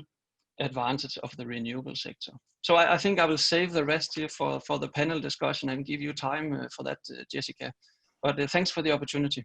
advantage of the renewable sector. So I think I will save the rest here for the panel discussion and give you time for that, Jessica. But thanks for the opportunity.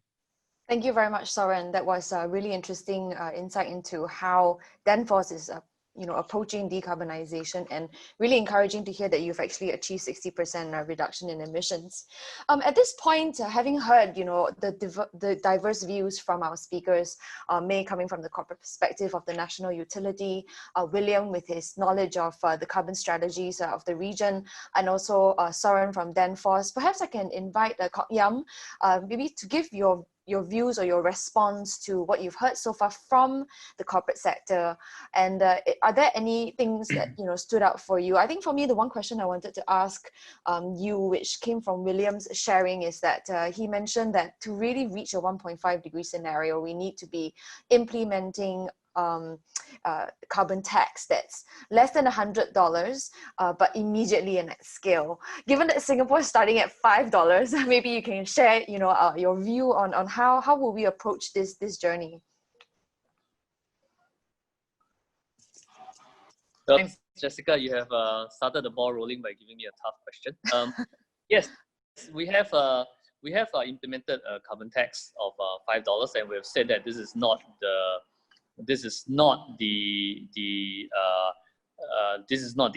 Thank you very much, Soren. That was a really interesting insight into how Danfoss is approaching decarbonization, and really encouraging to hear that you've actually achieved 60% reduction in emissions. At this point, having heard the diverse views from our speakers, May coming from the corporate perspective of the national utility, William with his knowledge of the carbon strategies of the region, and also Soren from Danfoss, perhaps I can invite Kok Yam maybe to give your views or your response to what you've heard so far from the corporate sector. And are there any things that stood out for you? I think for me, the one question I wanted to ask you, which came from William's sharing, is that he mentioned that to really reach a 1.5 degree scenario, we need to be implementing carbon tax that's less than $100, but immediately and at scale. Given that Singapore is starting at $5, maybe you can share, your view on how will we approach this journey. Thanks, Jessica. You have started the ball rolling by giving me a tough question. Yes, we have we have implemented a carbon tax of $5, and we have said that this is not the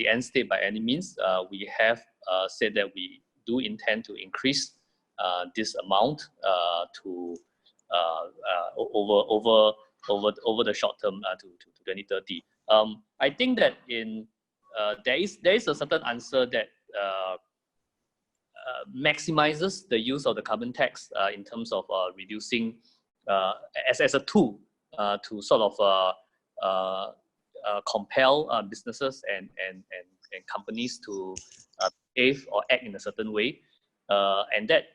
end state by any means. We have said that we do intend to increase this amount to over the short term to 2030. I think that there is a certain answer that maximizes the use of the carbon tax in terms of reducing as a tool to sort of compel businesses and companies to behave or act in a certain way, and that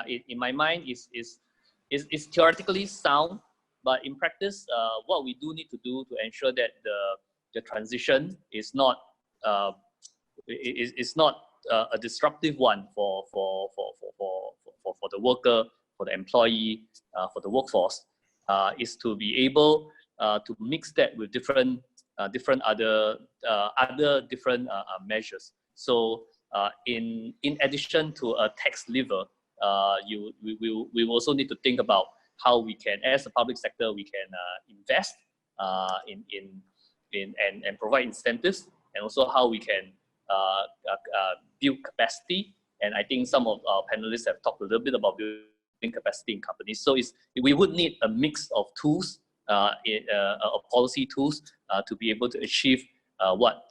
in my mind is theoretically sound, but in practice, what we do need to do to ensure that the transition is not a disruptive one for the worker, for the employee, for the workforce, is to be able to mix that with different other measures. So in addition to a tax lever, we will also need to think about how we can, as a public sector, we can invest and provide incentives, and also how we can build capacity. And I think some of our panelists have talked a little bit about building capacity in companies. So we would need a mix of tools, of policy tools, to be able to achieve what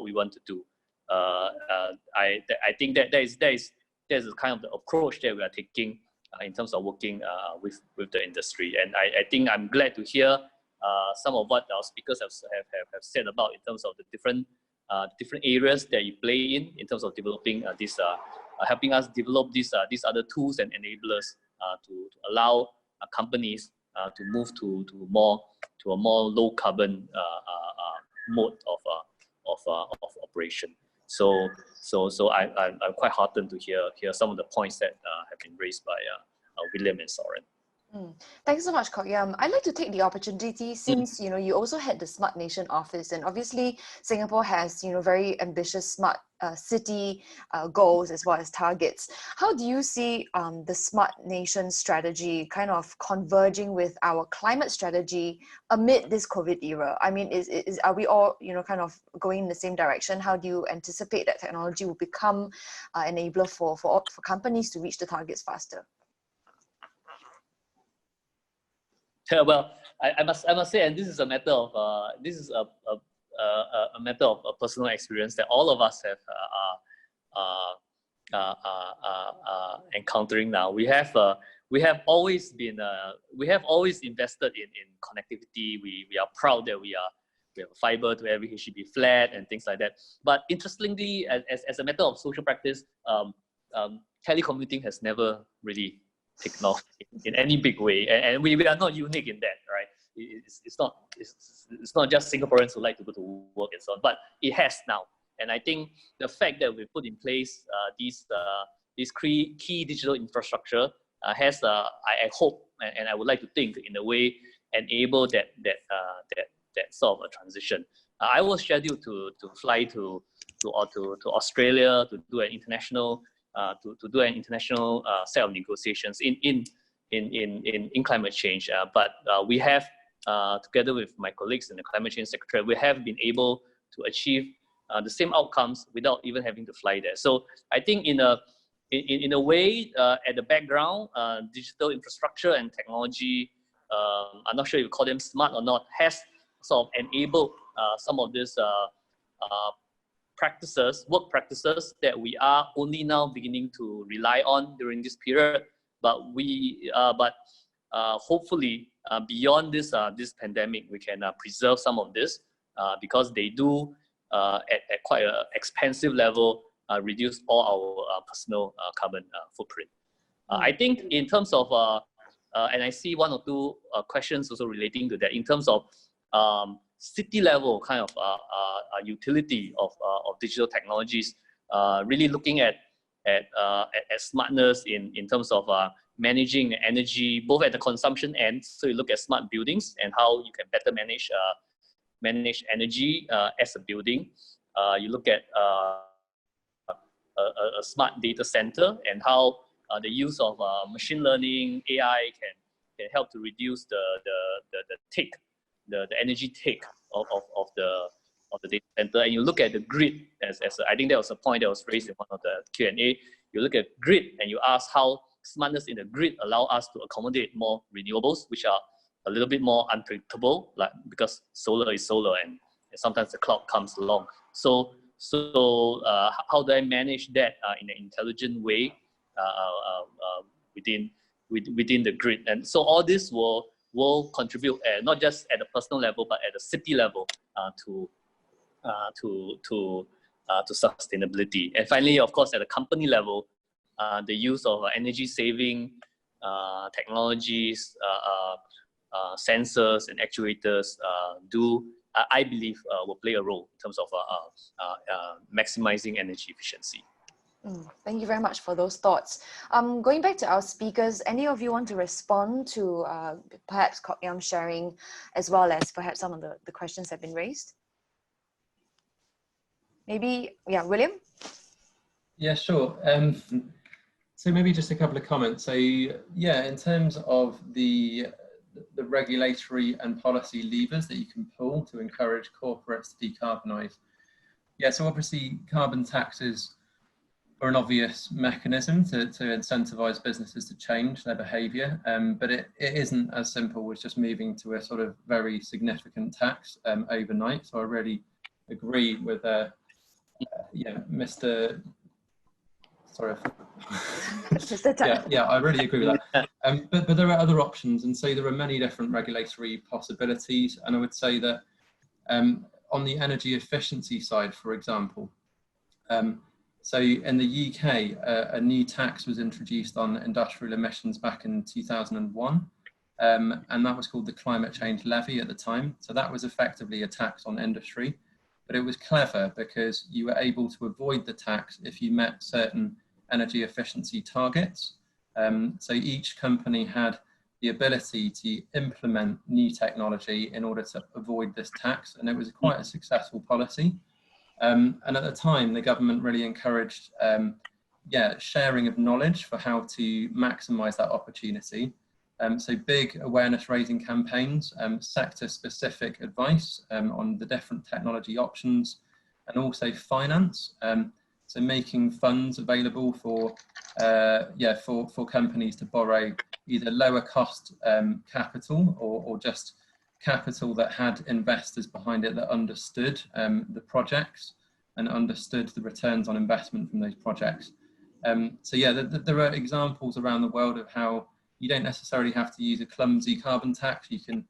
we want to do. I think that there's kind of the approach that we are taking in terms of working with the industry. And I think I'm glad to hear some of what our speakers have said about in terms of the different areas that you play in terms of developing helping us develop these other tools and enablers to allow companies to move to a more low carbon mode of operation. So I'm quite heartened to hear some of the points that have been raised by William and Soren. Thanks so much, Kok Yam. I'd like to take the opportunity, since you also had the Smart Nation office, and obviously Singapore has very ambitious smart city goals as well as targets. How do you see the Smart Nation strategy kind of converging with our climate strategy amid this COVID era? I mean, are we all kind of going in the same direction? How do you anticipate that technology will become an enabler for companies to reach the targets faster? Yeah, well, I must say, and this is a matter of a matter of personal experience that all of us have encountering now. We have always invested in connectivity. We are proud that we have fiber to every HDB flat and things like that. But interestingly, as a matter of social practice, telecommuting has never really taken off in any big way, and we are not unique in that, right? It's not just Singaporeans who like to go to work and so on, but it has now. And I think the fact that we put in place these key digital infrastructure has, I hope, and I would like to think in a way, enable that sort of a transition. I was scheduled to fly to Australia to do an international set of negotiations in climate change. But we have, together with my colleagues in the Climate Change Secretariat, we have been able to achieve the same outcomes without even having to fly there. So I think in a way, at the background, digital infrastructure and technology, I'm not sure if you call them smart or not, has sort of enabled some of these work practices that we are only now beginning to rely on during this period. But hopefully beyond this pandemic, we can preserve some of this because they do at quite an expensive level reduce all our personal carbon footprint. I think in terms of and I see one or two questions also relating to that in terms of city level kind of utility of digital technologies, really looking at smartness in terms of managing energy, both at the consumption end. So you look at smart buildings and how you can better manage energy as a building. You look at a smart data center and how the use of machine learning, AI can help to reduce the take, the energy take of the data center. And you look at the grid, as I think that was a point that was raised in one of the Q&A. You look at grid and you ask how smartness in the grid allow us to accommodate more renewables, which are a little bit more unpredictable, like because solar is solar and sometimes the cloud comes along. So how do I manage that in an intelligent way within the grid? And so all this will contribute not just at the personal level, but at the city level to sustainability. And finally, of course, at the company level, the use of energy saving technologies, sensors and actuators I believe, will play a role in terms of maximizing energy efficiency. Thank you very much for those thoughts. Going back to our speakers, any of you want to respond to perhaps Kok Yam sharing, as well as perhaps some of the questions that have been raised? Maybe, yeah, William? Yeah, sure. So maybe just a couple of comments. So yeah, in terms of the regulatory and policy levers that you can pull to encourage corporates to decarbonise. Yeah, so obviously carbon taxes are an obvious mechanism to incentivise businesses to change their behaviour, but it isn't as simple as just moving to a sort of very significant tax overnight. So I really agree with Mr. Sorry. yeah, I really agree with that. But there are other options, and so there are many different regulatory possibilities. And I would say that on the energy efficiency side, for example, so in the UK, a new tax was introduced on industrial emissions back in 2001, and that was called the Climate Change Levy at the time. So that was effectively a tax on industry, but it was clever because you were able to avoid the tax if you met certain energy efficiency targets. So each company had the ability to implement new technology in order to avoid this tax, and it was quite a successful policy. And at the time, the government really encouraged sharing of knowledge for how to maximise that opportunity. So big awareness raising campaigns, sector specific advice on the different technology options, and also finance. So making funds available for companies to borrow either lower cost capital or just capital that had investors behind it that understood the projects and understood the returns on investment from those projects. So yeah, there are examples around the world of how you don't necessarily have to use a clumsy carbon tax. You can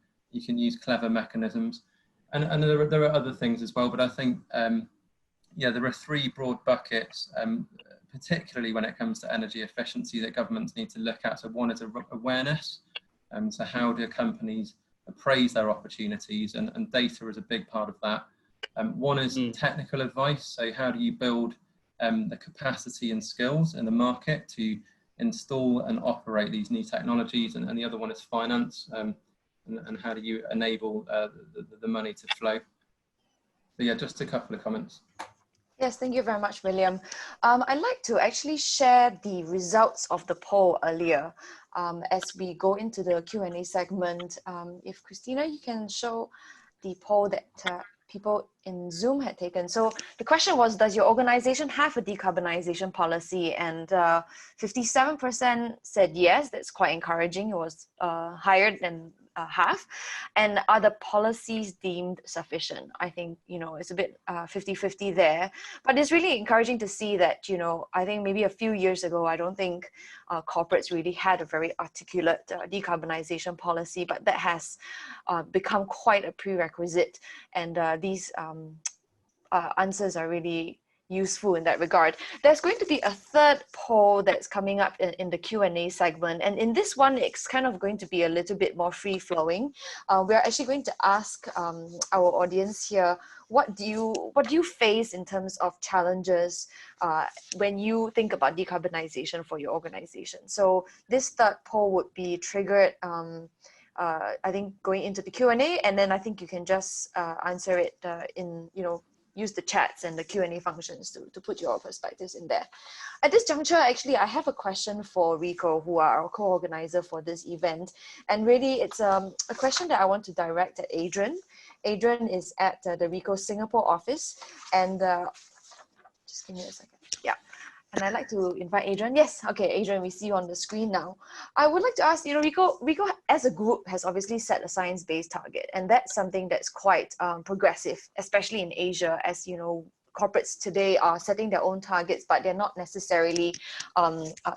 use clever mechanisms, and there are other things as well. But I think there are three broad buckets, particularly when it comes to energy efficiency, that governments need to look at. So one is awareness. So how do companies appraise their opportunities, and data is a big part of that. One is technical advice. So how do you build the capacity and skills in the market to install and operate these new technologies, and the other one is finance, and how do you enable the money to flow. So yeah, just a couple of comments. Yes, thank you very much, William. I'd like to actually share the results of the poll earlier as we go into the Q&A segment. If Christina, you can show the poll that people in Zoom had taken. So the question was, does your organization have a decarbonization policy? And 57% said yes. That's quite encouraging. It was higher than half. And are the policies deemed sufficient? I think, it's a bit 50-50 there, but it's really encouraging to see that, I think maybe a few years ago, I don't think corporates really had a very articulate decarbonization policy, but that has become quite a prerequisite. And these answers are really useful in that regard. There's going to be a third poll that's coming up in the Q&A segment, and in this one it's kind of going to be a little bit more free-flowing. We're actually going to ask our audience here, what do you face in terms of challenges when you think about decarbonization for your organization? So this third poll would be triggered I think going into the Q&A, and then I think you can just answer it in use the chats and the Q&A functions to put your perspectives in there. At this juncture, actually, I have a question for Ricoh, who are our co-organizer for this event. And really, it's a question that I want to direct at Adrian. Adrian is at the Ricoh Singapore office. And just give me a second. Yeah. And I'd like to invite Adrian. Yes, okay, Adrian, we see you on the screen now. I would like to ask, Ricoh as a group has obviously set a science-based target, and that's something that's quite progressive, especially in Asia, as corporates today are setting their own targets, but they're not necessarily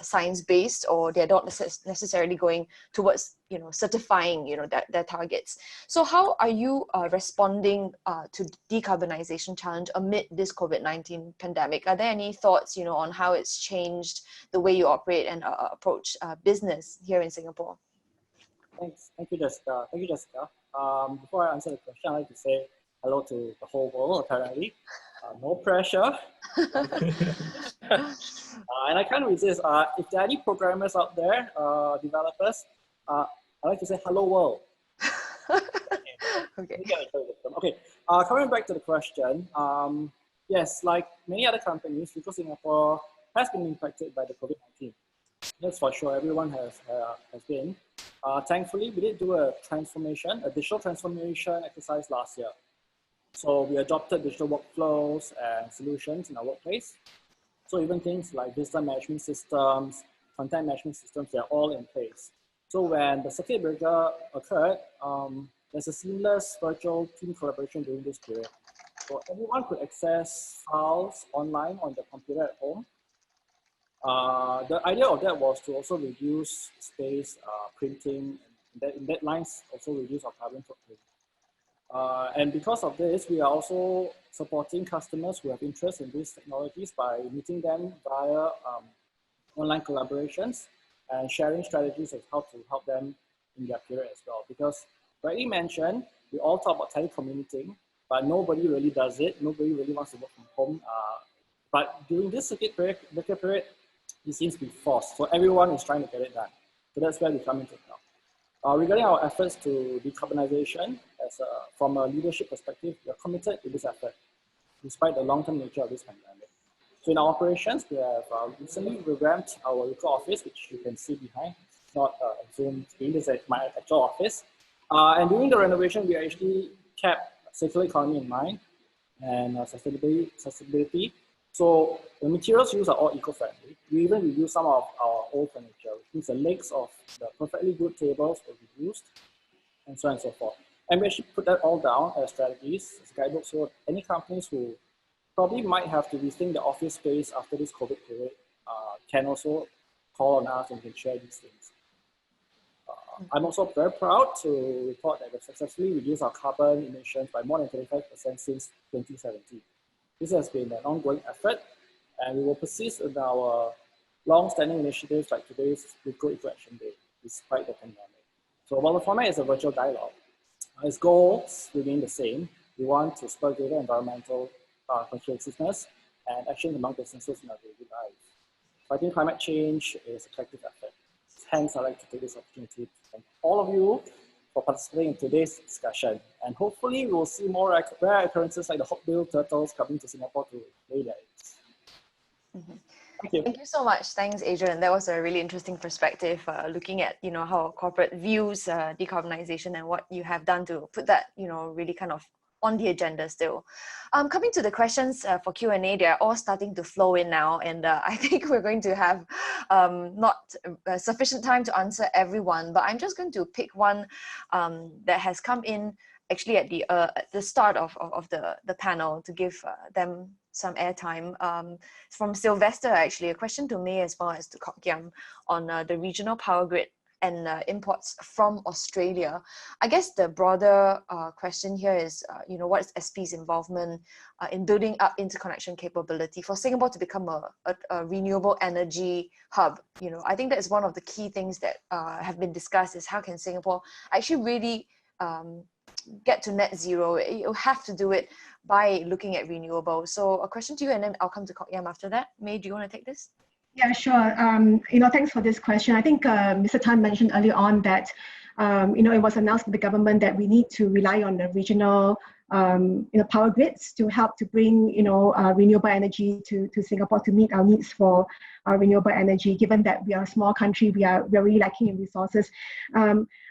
science-based, or they're not necessarily going towards certifying their targets. So how are you responding to decarbonization challenge amid this COVID-19 pandemic? Are there any thoughts on how it's changed the way you operate and approach business here in Singapore? Thanks. Thank you, Jessica. Before I answer the question, I'd like to say hello to the whole world, apparently. No pressure. And I can't resist. If there are any programmers out there, developers, I'd like to say hello world. Okay. Okay. Coming back to the question, yes, like many other companies, Ricoh Singapore has been impacted by the COVID-19. That's for sure. Everyone has been. Thankfully, we did do a digital transformation exercise last year. So we adopted digital workflows and solutions in our workplace. So even things like visitor management systems, content management systems, they're all in place. So when the circuit breaker occurred, there's a seamless virtual team collaboration during this period. So everyone could access files online on their computer at home. The idea of that was to also reduce space, printing, and in that lines also reduce our carbon footprint. And because of this, we are also supporting customers who have interest in these technologies by meeting them via online collaborations and sharing strategies of how to help them in their period as well. Because rightly mentioned, we all talk about telecommuting, but nobody really does it. Nobody really wants to work from home. But during this circuit breaker period, it seems to be forced. So everyone is trying to get it done. So that's where we come into now. Regarding our efforts to decarbonization, from a leadership perspective, we are committed to this effort, despite the long-term nature of this pandemic. So in our operations, we have recently revamped our Ricoh office, which you can see behind. It's not a Zoom screen, this is my actual office. And during the renovation, we actually kept circular economy in mind and sustainability. So the materials used are all eco-friendly. We even reused some of our old furniture, which means the legs of the perfectly good tables were reused, and so on and so forth. And we actually put that all down as strategies, as guidebooks, so any companies who probably might have to rethink the office space after this COVID period can also call on us and can share these things. I'm also very proud to report that we've successfully reduced our carbon emissions by more than 25% since 2017. This has been an ongoing effort, and we will persist in our long-standing initiatives like today's Ricoh Eco Action Day, despite the pandemic. So while the format is a virtual dialogue, its goals remain the same. We want to spur greater environmental consciousness and action among businesses in our daily lives. Fighting climate change is a collective effort. Hence, I'd like to take this opportunity to thank all of you for participating in today's discussion. And hopefully we'll see more rare occurrences like the hawkbill turtles coming to Singapore to lay their eggs. Thank you. Thank you so much. Thanks, Adrian. That was a really interesting perspective, looking at how corporate views decarbonization and what you have done to put that really kind of on the agenda still. Coming to the questions for Q&A, they're all starting to flow in now, and I think we're going to have not sufficient time to answer everyone, but I'm just going to pick one that has come in actually at the start of the panel to give them some airtime. From Sylvester, actually, a question to May as well as to Kok Kiam on the regional power grid and imports from Australia. I guess the broader question here is, what is SP's involvement in building up interconnection capability for Singapore to become a renewable energy hub? I think that is one of the key things that have been discussed, is how can Singapore actually really get to net zero. You have to do it by looking at renewables. So a question to you, and then I'll come to Kok Yam after that. May, do you want to take this? Yeah, sure. Thanks for this question. I think Mr. Tan mentioned earlier on that, it was announced by the government that we need to rely on the regional power grids to help to bring renewable energy to Singapore to meet our needs for renewable energy. Given that we are a small country, we are really lacking in resources.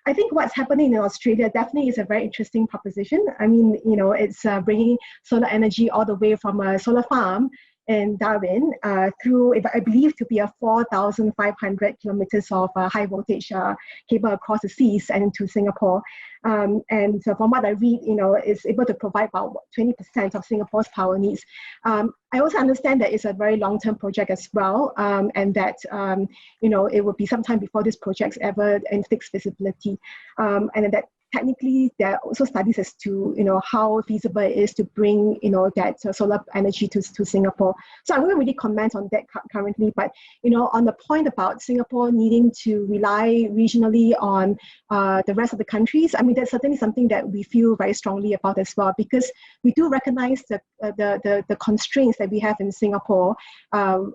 I think what's happening in Australia definitely is a very interesting proposition. I mean, it's bringing solar energy all the way from a solar farm in Darwin through, I believe, to be a 4,500 kilometers of high voltage cable across the seas and into Singapore. And so from what I read, it's able to provide about 20% of Singapore's power needs. I also understand that it's a very long-term project as well, and that it will be sometime before this project's ever in fixed feasibility, and that technically there are also studies as to how feasible it is to bring that solar energy to Singapore. So I won't really comment on that currently, but on the point about Singapore needing to rely regionally on the rest of the countries, I mean that's certainly something that we feel very strongly about as well, because we do recognize the constraints that we have in Singapore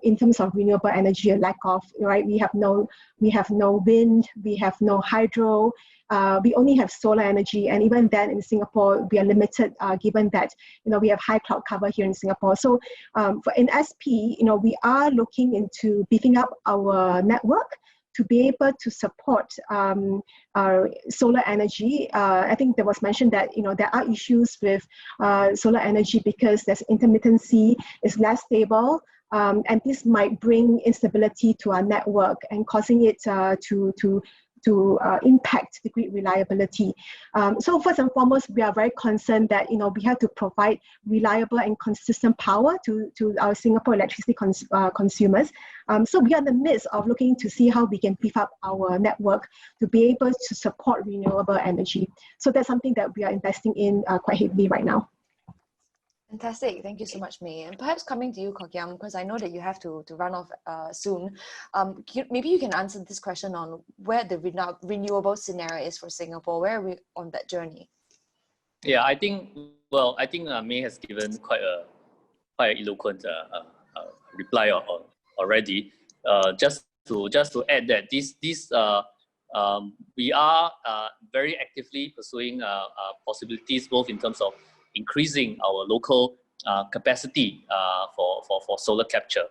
in terms of renewable energy, a lack of, right? We have no wind, we have no hydro. We only have solar energy, and even then in Singapore we are limited given that we have high cloud cover here in Singapore. So in SP, we are looking into beefing up our network to be able to support solar energy. I think there was mentioned that there are issues with solar energy because there's intermittency, it's less stable. And this might bring instability to our network and causing it to impact the grid reliability. So first and foremost, we are very concerned that we have to provide reliable and consistent power to our Singapore electricity consumers. So we are in the midst of looking to see how we can beef up our network to be able to support renewable energy. So that's something that we are investing in quite heavily right now. Fantastic. Thank you so much, May. And perhaps coming to you, Kok Yam, because I know that you have to run off soon. Maybe you can answer this question on where the renewable scenario is for Singapore. Where are we on that journey? Yeah, I think May has given quite an eloquent reply already. Just to add that we are very actively pursuing possibilities both in terms of increasing our local capacity for solar capture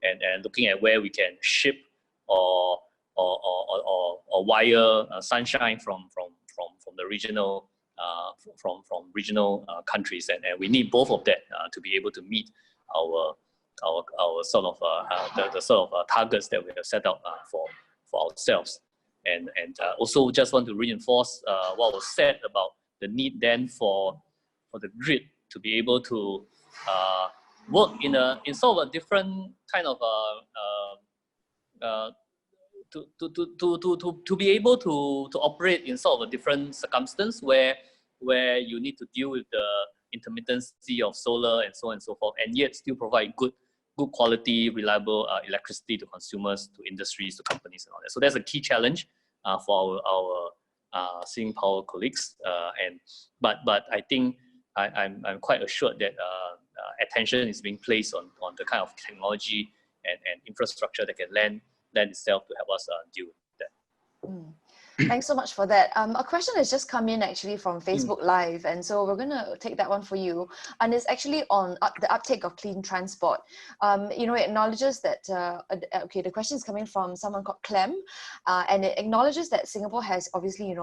and looking at where we can ship or wire sunshine from the regional regional countries, and we need both of that to be able to meet our sort of the sort of targets that we have set out for ourselves, and also just want to reinforce what was said about the need then for the grid to be able to work in sort of a different kind of to be able to operate in sort of a different circumstance where you need to deal with the intermittency of solar and so on and so forth, and yet still provide good quality, reliable electricity to consumers, to industries, to companies, and all that. So that's a key challenge for our Sing Power colleagues, but I think I'm quite assured that attention is being placed on the kind of technology and infrastructure that can lend itself to help us deal with that. Thanks so much for that. A question has just come in actually from Facebook Live, and so we're going to take that one for you. And it's actually on the uptake of clean transport. It acknowledges that, the question is coming from someone called Clem, and it acknowledges that Singapore has obviously,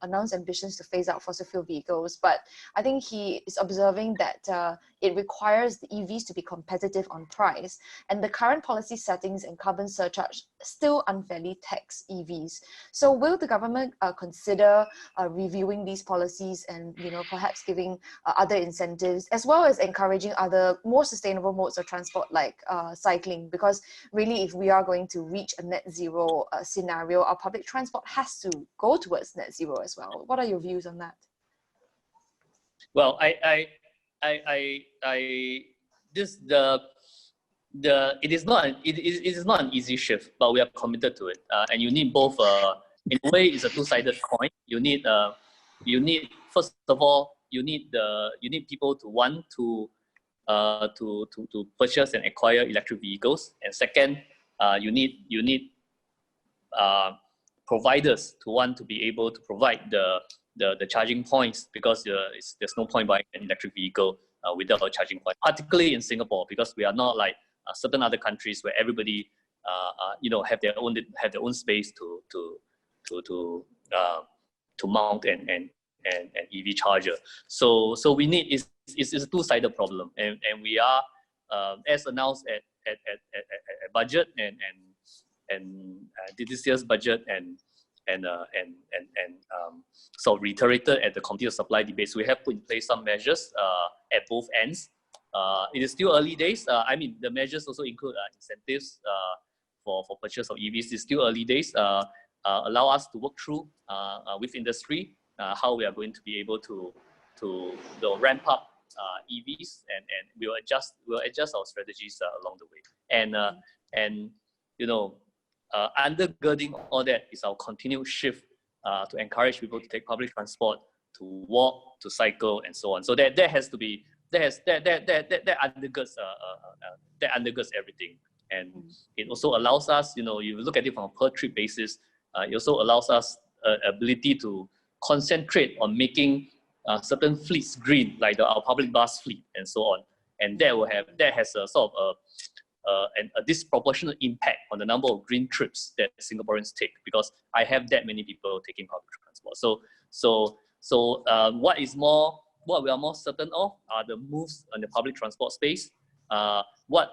announced ambitions to phase out fossil fuel vehicles, but I think he is observing that it requires the EVs to be competitive on price, and the current policy settings and carbon surcharge still unfairly tax EVs. So will the government consider reviewing these policies and perhaps giving other incentives, as well as encouraging other more sustainable modes of transport like cycling? Because really, if we are going to reach a net zero scenario, our public transport has to go towards net zero as well. What are your views on that? Well, it is not an easy shift, but we are committed to it, and you need both. In a way, it's a two-sided coin. You need first of all, you need people to want to purchase and acquire electric vehicles, and second, you need providers to want to be able to provide the the charging points, because there's no point buying an electric vehicle without a charging point, particularly in Singapore, because we are not like certain other countries where everybody have their own space to mount an EV charger. So we need it's a two-sided problem, and we are as announced at budget and this year's budget and so reiterated at the Committee of Supply debates, we have put in place some measures at both ends. It is still early days. I mean, the measures also include incentives for purchase of EVs. It's still early days. Allow us to work through with industry how we are going to be able to ramp up EVs, and we'll adjust our strategies along the way. And undergirding all that is our continued shift to encourage people to take public transport, to walk, to cycle, and so on. So that has to be that undergirds everything, and it also allows us, you look at it from a per trip basis. It also allows us ability to concentrate on making certain fleets green, like our public bus fleet and so on, and that has a sort of a disproportionate impact on the number of green trips that Singaporeans take, because I have that many people taking public transport. So what we are more certain of are the moves on the public transport space. What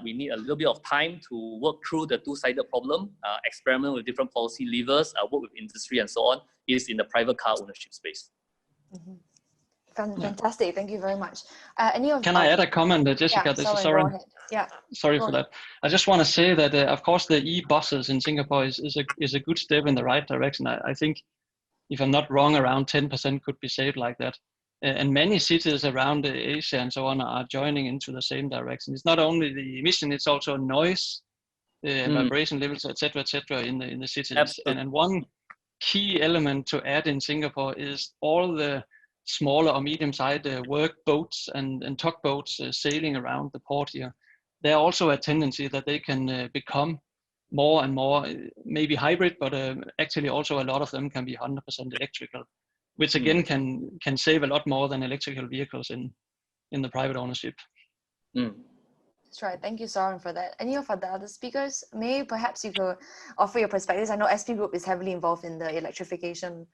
we need a little bit of time to work through the two-sided problem, experiment with different policy levers, work with industry and so on, is in the private car ownership space. Fantastic, thank you very much. Can I add a comment, Jessica? Yeah, This is Soren, Soren. go ahead. Yeah. Sorry for that. I just want to say that, of course, the e-buses in Singapore is a good step in the right direction. I think, if I'm not wrong, around 10% could be saved like that. And many cities around Asia and so on are joining into the same direction. It's not only the emission, it's also noise, vibration levels, etc., in the cities. Absolutely. And one key element to add in Singapore is all the smaller or medium-sized work boats and tugboats sailing around the port here. There are also a tendency that they can become more and more, maybe hybrid, but actually also a lot of them can be 100% electrical, which again can save a lot more than electrical vehicles in the private ownership. That's right. Thank you, Soren, for that. Any of the other speakers, perhaps you could offer your perspectives. I know SP Group is heavily involved in the electrification.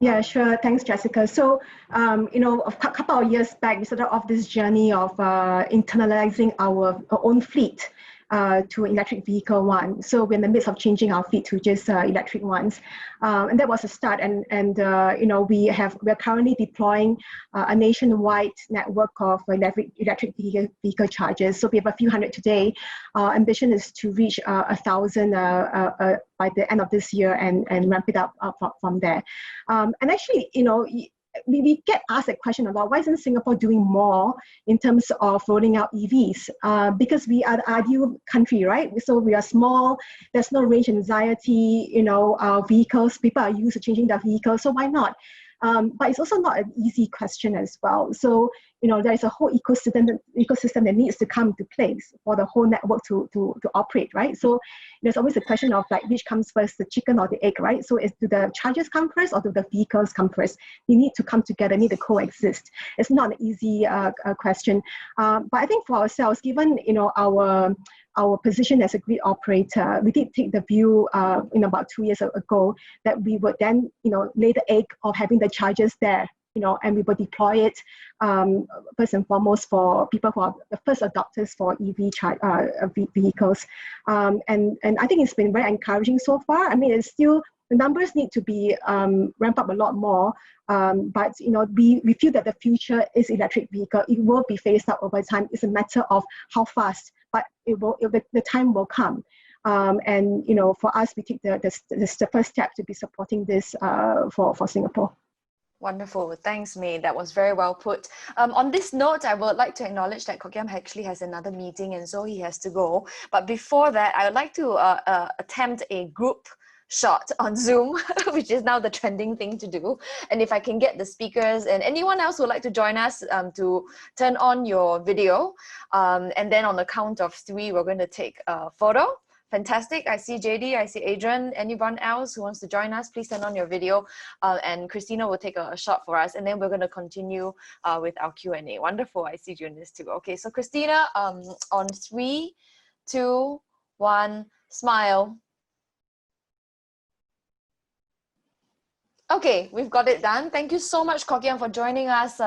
Yeah, sure. Thanks, Jessica. So, a couple of years back, we started off this journey of internalizing our own fleet to electric vehicle one. So we're in the midst of changing our fleet to just electric ones, and that was a start. And we're currently deploying a nationwide network of electric vehicle chargers. So we have a few hundred today. Ambition is to reach 1,000 by the end of this year and ramp it up from there. And actually, we get asked a question about why isn't Singapore doing more in terms of rolling out EVs? Because we are the ideal country, right? So we are small, there's no range anxiety, vehicles, people are used to changing their vehicles, so why not? But it's also not an easy question as well. So, there's a whole ecosystem that needs to come into place for the whole network to operate, right? So there's always a question of like, which comes first, the chicken or the egg, right? So do the chargers come first or do the vehicles come first? They need to come together, need to coexist. It's not an easy question. But I think for ourselves, given, our position as a grid operator, we did take the view about 2 years ago that we would then, lay the egg of having the chargers there, and we will deploy it first and foremost for people who are the first adopters for EV vehicles. And I think it's been very encouraging so far. I mean, it's still, the numbers need to be ramped up a lot more. But we feel that the future is electric vehicle. It will be phased out over time. It's a matter of how fast, but the time will come. And for us, we take the first step to be supporting this for Singapore. Wonderful. Thanks, May. That was very well put. On this note, I would like to acknowledge that Kok Kiam actually has another meeting, and so he has to go. But before that, I would like to attempt a group shot on Zoom, which is now the trending thing to do. And if I can get the speakers and anyone else who would like to join us to turn on your video. And then on the count of 3, we're going to take a photo Fantastic. I see JD, I see Adrian. Anyone else who wants to join us, please turn on your video, and Christina will take a shot for us, and then we're going to continue with our Q&A. Wonderful. I see Eunice too. Okay, so Christina, on 3, 2, 1, smile. Okay, we've got it done. Thank you so much, Kok Yang, for joining us.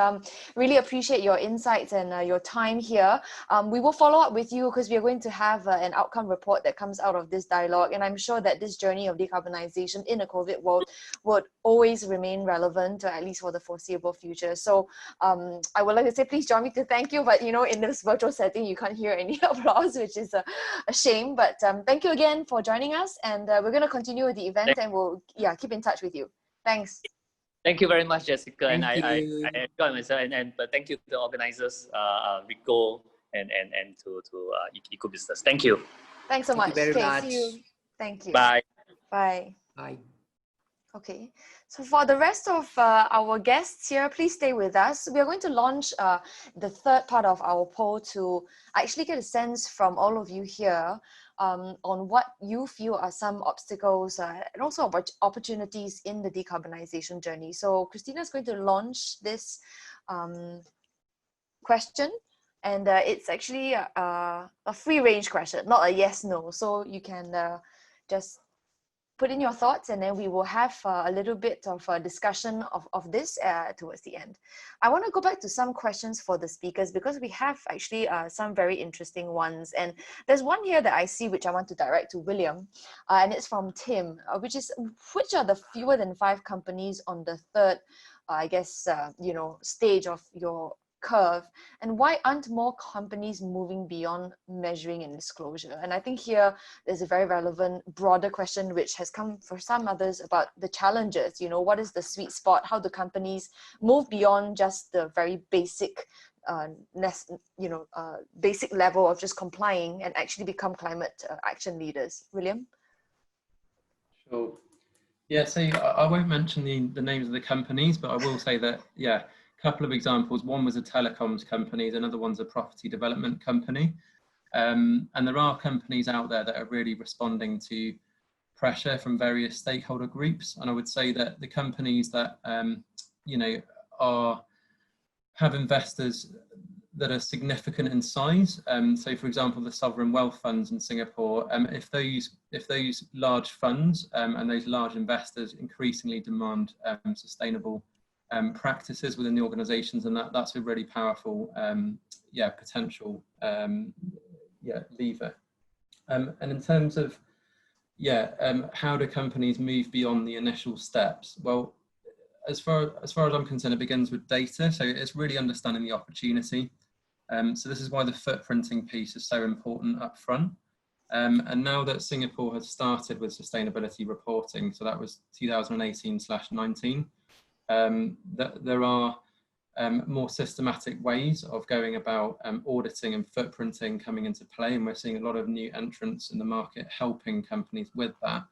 Really appreciate your insights and your time here. We will follow up with you because we are going to have an outcome report that comes out of this dialogue. And I'm sure that this journey of decarbonization in a COVID world would always remain relevant, at least for the foreseeable future. So I would like to say, please join me to thank you. But you know, in this virtual setting, you can't hear any applause, which is a shame. But thank you again for joining us. And we're going to continue with the event, and we'll keep in touch with you. Thanks. Thank you very much, Jessica. Thank I you. enjoyed myself, but thank you to the organizers, Ricoh and to Eco Business. Thank you. Thanks so much. Thank you very much. See you. Thank you. Bye. Bye. Bye. Okay, so for the rest of our guests here, please stay with us. We are going to launch the third part of our poll to actually get a sense from all of you here on what you feel are some obstacles and also opportunities in the decarbonization journey. So Christina is going to launch this question, and it's actually a free range question, not a yes/no. So you can just put in your thoughts, and then we will have a little bit of a discussion of this towards the end. I want to go back to some questions for the speakers because we have actually some very interesting ones. And there's one here that I see which I want to direct to William, and it's from Tim, which is, which are the fewer than 5 companies on the third, I guess, stage of your curve, and why aren't more companies moving beyond measuring and disclosure? And I think here there's a very relevant broader question which has come for some others about the challenges. What is the sweet spot? How do companies move beyond just the very basic basic level of just complying and actually become climate action leaders? William? Sure. Yeah, so I won't mention the names of the companies, but I will say that, yeah, couple of examples. One was a telecoms company, another one's a property development company. And there are companies out there that are really responding to pressure from various stakeholder groups. And I would say that the companies that, have investors that are significant in size. So for example, the sovereign wealth funds in Singapore, if those large funds and those large investors increasingly demand sustainable practices within the organizations, and that's a really powerful potential lever. And in terms of how do companies move beyond the initial steps? Well, as far as I'm concerned, it begins with data. So it's really understanding the opportunity. So this is why the footprinting piece is so important up front. And now that Singapore has started with sustainability reporting, so that was 2018/19, that there are more systematic ways of going about auditing and footprinting coming into play, and we're seeing a lot of new entrants in the market helping companies with that.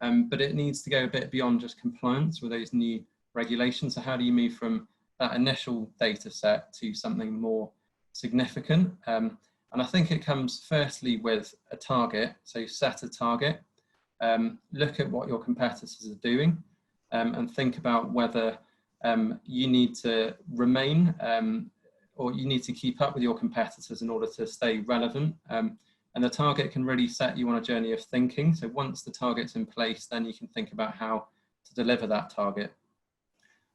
But it needs to go a bit beyond just compliance with those new regulations. So how do you move from that initial data set to something more significant? And I think it comes firstly with a target. So set a target, look at what your competitors are doing, and think about whether you need to remain or you need to keep up with your competitors in order to stay relevant. And the target can really set you on a journey of thinking. So once the target's in place, then you can think about how to deliver that target.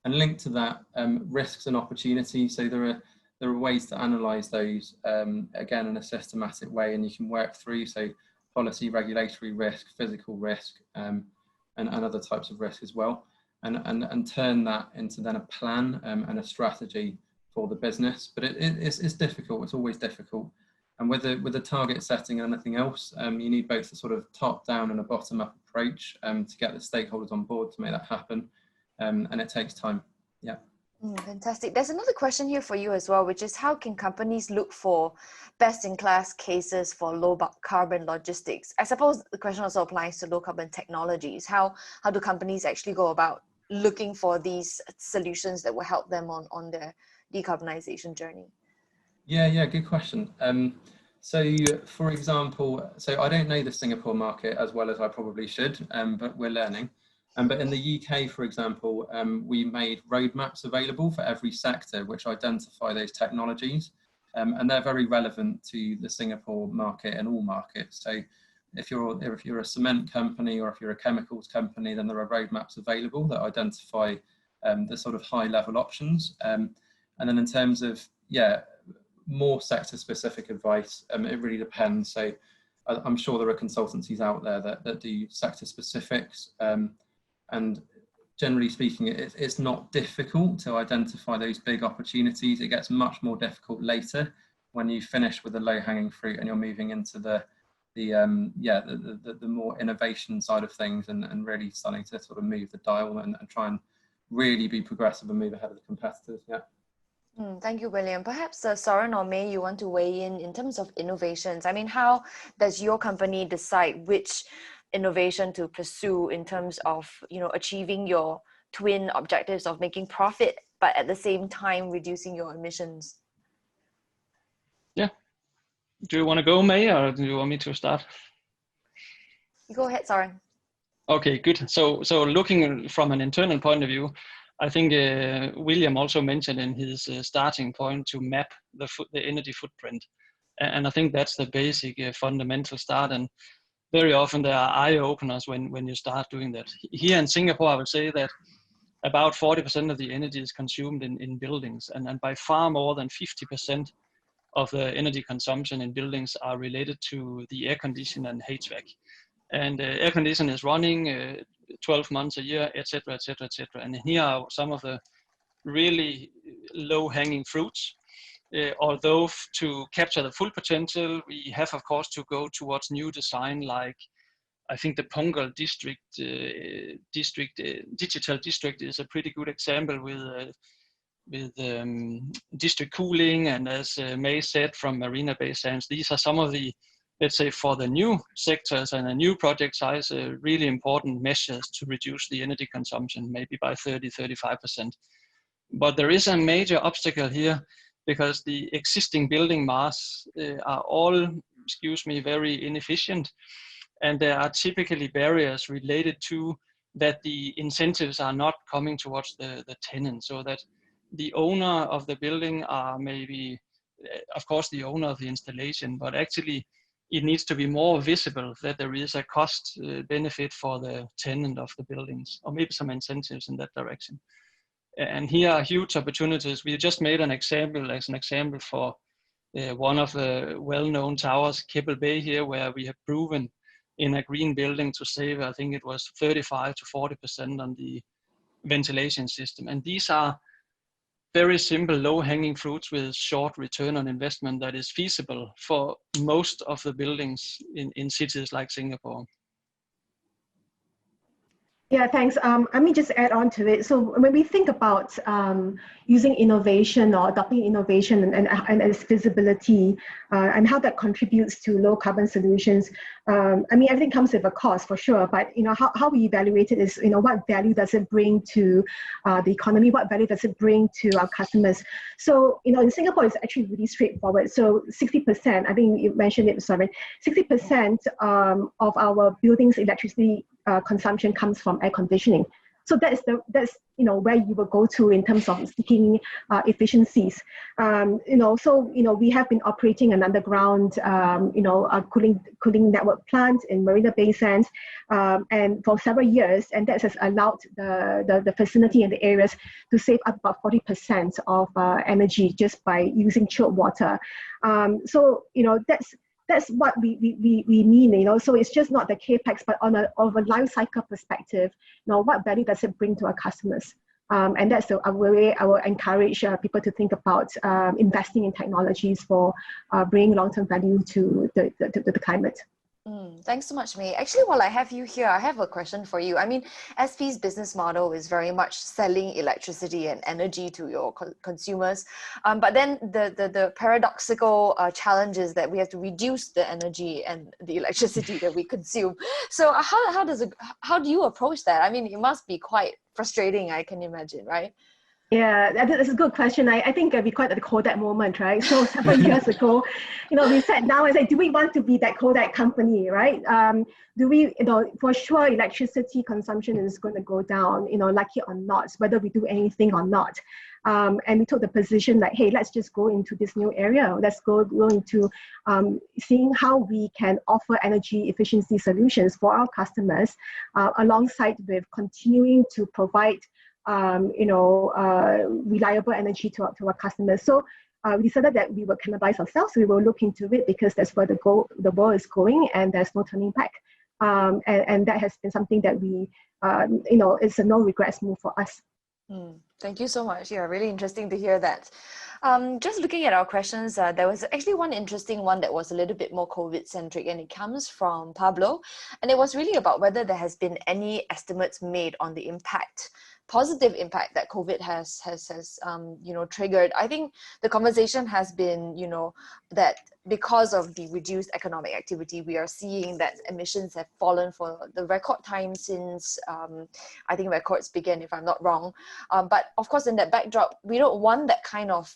And linked to that, risks and opportunities. So there are ways to analyze those, again, in a systematic way, and you can work through, so policy, regulatory risk, physical risk, and other types of risk as well, and turn that into then a plan and a strategy for the business. But it's difficult, it's always difficult. And with the target setting and anything else, you need both a sort of top-down and a bottom-up approach to get the stakeholders on board to make that happen, and it takes time. Yeah. Fantastic. There's another question here for you as well, which is how can companies look for best-in-class cases for low carbon logistics? I suppose the question also applies to low carbon technologies. How do companies actually go about looking for these solutions that will help them on their decarbonization journey? Yeah, good question. So, for example, so I don't know the Singapore market as well as I probably should, but we're learning. But in the UK, for example, we made roadmaps available for every sector which identify those technologies, and they're very relevant to the Singapore market and all markets. So if you're a cement company or if you're a chemicals company, then there are roadmaps available that identify the sort of high level options. And then in terms of, more sector specific advice, it really depends. So I'm sure there are consultancies out there that do sector specifics, and generally speaking, it's not difficult to identify those big opportunities. It gets much more difficult later when you finish with the low hanging fruit and you're moving into the more innovation side of things, and really starting to sort of move the dial and try and really be progressive and move ahead of the competitors. Yeah. Thank you, William. Perhaps Soren or May, you want to weigh in terms of innovations. I mean, how does your company decide which innovation to pursue in terms of, you know, achieving your twin objectives of making profit, but at the same time reducing your emissions? Yeah. Do you want to go, May, or do you want me to start? You go ahead, Soren. Okay, good. So looking from an internal point of view, I think William also mentioned in his starting point to map the energy footprint. And I think that's the basic fundamental start. And very often there are eye-openers when you start doing that. Here in Singapore, I would say that about 40% of the energy is consumed in buildings, and by far more than 50% of the energy consumption in buildings are related to the air condition and HVAC. And air condition is running 12 months a year, etc., etc., etc. And here are some of the really low-hanging fruits. Although to capture the full potential, we have, of course, to go towards new design, like I think the Punggol district, digital district is a pretty good example with district cooling. And as May said from Marina Bay Sands, these are some of the, let's say, for the new sectors and a new project size, really important measures to reduce the energy consumption, maybe by 30-35%. But there is a major obstacle here, because the existing building mass are all, very inefficient. And there are typically barriers related to that the incentives are not coming towards the tenant, so that the owner of the building are maybe, of course, the owner of the installation, but actually it needs to be more visible that there is a cost benefit for the tenant of the buildings, or maybe some incentives in that direction. And here are huge opportunities. We just made an example for one of the well-known towers, Keppel Bay here, where we have proven in a green building to save, I think it was 35 to 40% on the ventilation system. And these are very simple, low-hanging fruits with short return on investment that is feasible for most of the buildings in cities like Singapore. Yeah, thanks. Let me just add on to it. So when we think about using innovation or adopting innovation and its feasibility and how that contributes to low carbon solutions, I mean, everything comes with a cost for sure, but how we evaluate it is, what value does it bring to the economy? What value does it bring to our customers? So, in Singapore, it's actually really straightforward. So 60%, I think you mentioned it, sorry, 60% of our buildings' electricity consumption comes from air conditioning. So that's where you will go to in terms of seeking efficiencies. We have been operating an underground a cooling network plant in Marina Bay Sands, and for several years, and that has allowed the facility and the areas to save up about 40% of energy just by using chilled water. That's what we mean, so it's just not the capex, but on a life cycle perspective, what value does it bring to our customers? And that's a way I will encourage people to think about investing in technologies for bringing long-term value to the climate. Thanks so much, May. Actually, while I have you here, I have a question for you. I mean, SP's business model is very much selling electricity and energy to your consumers. But then the paradoxical challenge is that we have to reduce the energy and the electricity that we consume. So how do you approach that? I mean, it must be quite frustrating, I can imagine, right? Yeah, that's a good question. I think we quite at the Kodak moment, right? So several years ago, we sat down and said, do we want to be that Kodak company, right? Do we, for sure, electricity consumption is going to go down, like it or not, whether we do anything or not. And we took the position like, hey, let's just go into this new area. Let's go into seeing how we can offer energy efficiency solutions for our customers, alongside with continuing to provide reliable energy to our customers. So we decided that we would cannibalize ourselves. We will look into it because that's where the world is going, and there's no turning back. And that has been something that we, it's a no regrets move for us. Thank you so much. Yeah, really interesting to hear that. Just looking at our questions, there was actually one interesting one that was a little bit more COVID-centric, and it comes from Pablo. And it was really about whether there has been any estimates made on the positive impact that COVID has triggered. I think the conversation has been, that because of the reduced economic activity, we are seeing that emissions have fallen for the record time since, I think records began, if I'm not wrong. But of course, in that backdrop, we don't want that kind of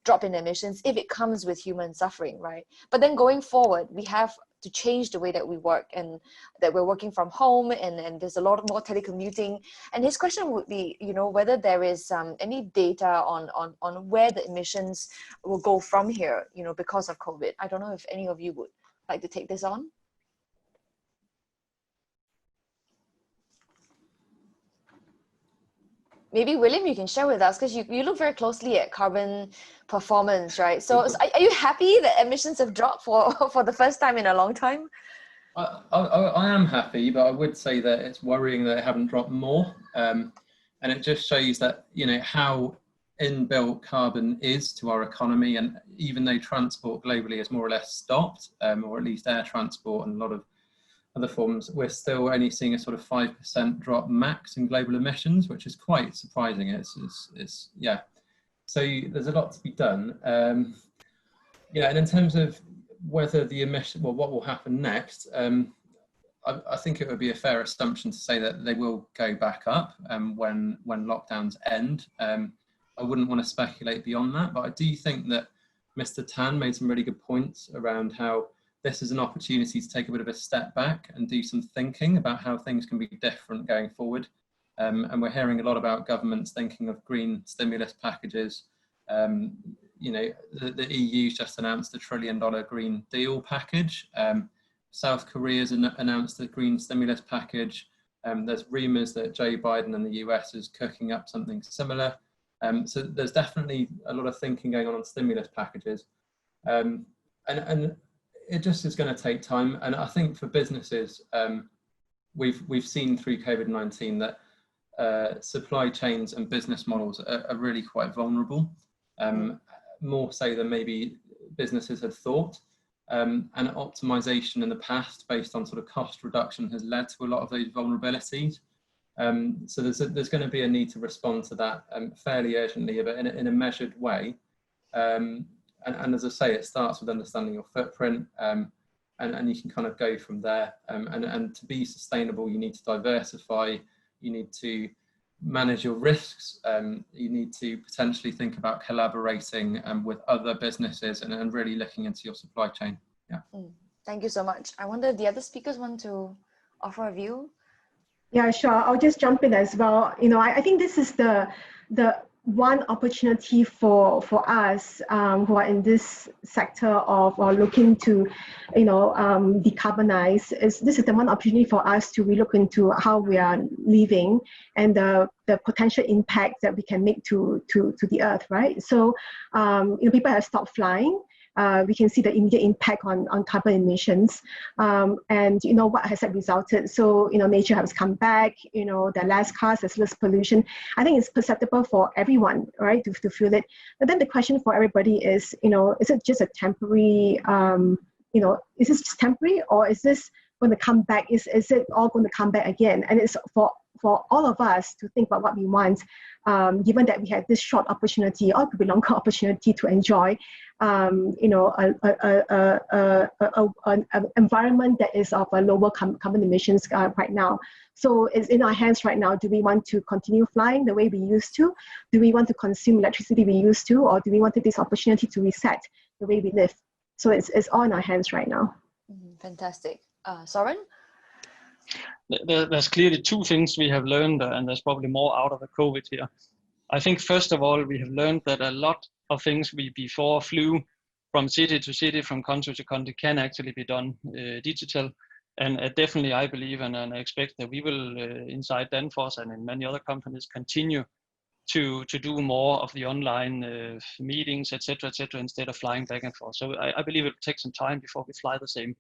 drop in emissions if it comes with human suffering, right? But then going forward, we have to change the way that we work, and that we're working from home, and there's a lot more telecommuting. And his question would be, whether there is any data on where the emissions will go from here, because of COVID. I don't know if any of you would like to take this on. Maybe William, you can share with us, because you look very closely at carbon performance, right? So are you happy that emissions have dropped for the first time in a long time? I am happy, but I would say that it's worrying that it haven't dropped more. And it just shows that, how inbuilt carbon is to our economy. And even though transport globally has more or less stopped, or at least air transport and a lot of other forms, we're still only seeing a sort of 5% drop max in global emissions, which is quite surprising. It's yeah. So there's a lot to be done. Yeah, and in terms of whether the emission, well, what will happen next, I think it would be a fair assumption to say that they will go back up when lockdowns end. I wouldn't want to speculate beyond that, but I do think that Mr. Tan made some really good points around how this is an opportunity to take a bit of a step back and do some thinking about how things can be different going forward. And we're hearing a lot about governments thinking of green stimulus packages. The EU's just announced $1 trillion Green Deal package. South Korea's announced a green stimulus package. There's rumours that Joe Biden in the US is cooking up something similar. So there's definitely a lot of thinking going on stimulus packages. And it just is going to take time. And I think for businesses, we've seen through COVID-19 that supply chains and business models are really quite vulnerable, more so than maybe businesses had thought. And optimization in the past based on sort of cost reduction has led to a lot of those vulnerabilities. So there's going to be a need to respond to that fairly urgently, but in a measured way. And as I say, it starts with understanding your footprint, and you can kind of go from there. And to be sustainable, you need to diversify, you need to manage your risks, you need to potentially think about collaborating with other businesses and really looking into your supply chain. Yeah. Thank you so much. I wonder, the other speakers want to offer a view? Yeah, sure. I'll just jump in as well. I think this is the one opportunity for us who are in this sector of or looking to, decarbonize. This is the one opportunity for us to relook into how we are living and the potential impact that we can make to the earth, right? So, people have stopped flying. We can see the immediate impact on carbon emissions, and what has that resulted. So nature has come back. There are less cars, there's less pollution. I think it's perceptible for everyone, right, to feel it. But then the question for everybody is, is it just a temporary? Is this just temporary, or is this going to come back? Is it all going to come back again? And it's for for all of us to think about what we want, given that we have this short opportunity, or it could be longer opportunity to enjoy, an environment that is of a lower carbon emissions right now. So it's in our hands right now. Do we want to continue flying the way we used to? Do we want to consume electricity we used to? Or do we want this opportunity to reset the way we live? So it's all in our hands right now. Fantastic. Soren? There's clearly two things we have learned, and there's probably more out of the COVID here. I think first of all, we have learned that a lot of things we before flew from city to city, from country to country, can actually be done digital. And definitely I believe and I expect that we will inside Danfoss and in many other companies continue to do more of the online meetings, etc., instead of flying back and forth. So I believe it will take some time before we fly the same.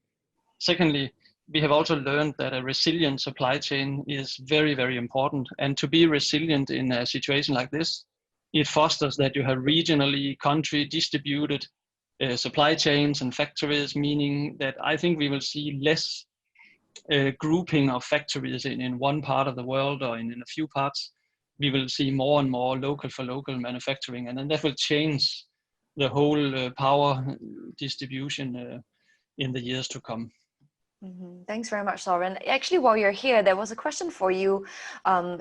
Secondly, we have also learned that a resilient supply chain is very, very important. And to be resilient in a situation like this, it fosters that you have regionally country distributed supply chains and factories, meaning that I think we will see less grouping of factories in one part of the world or in a few parts. We will see more and more local for local manufacturing, and then that will change the whole power distribution in the years to come. Thanks very much, Soren. Actually, while you're here, there was a question for you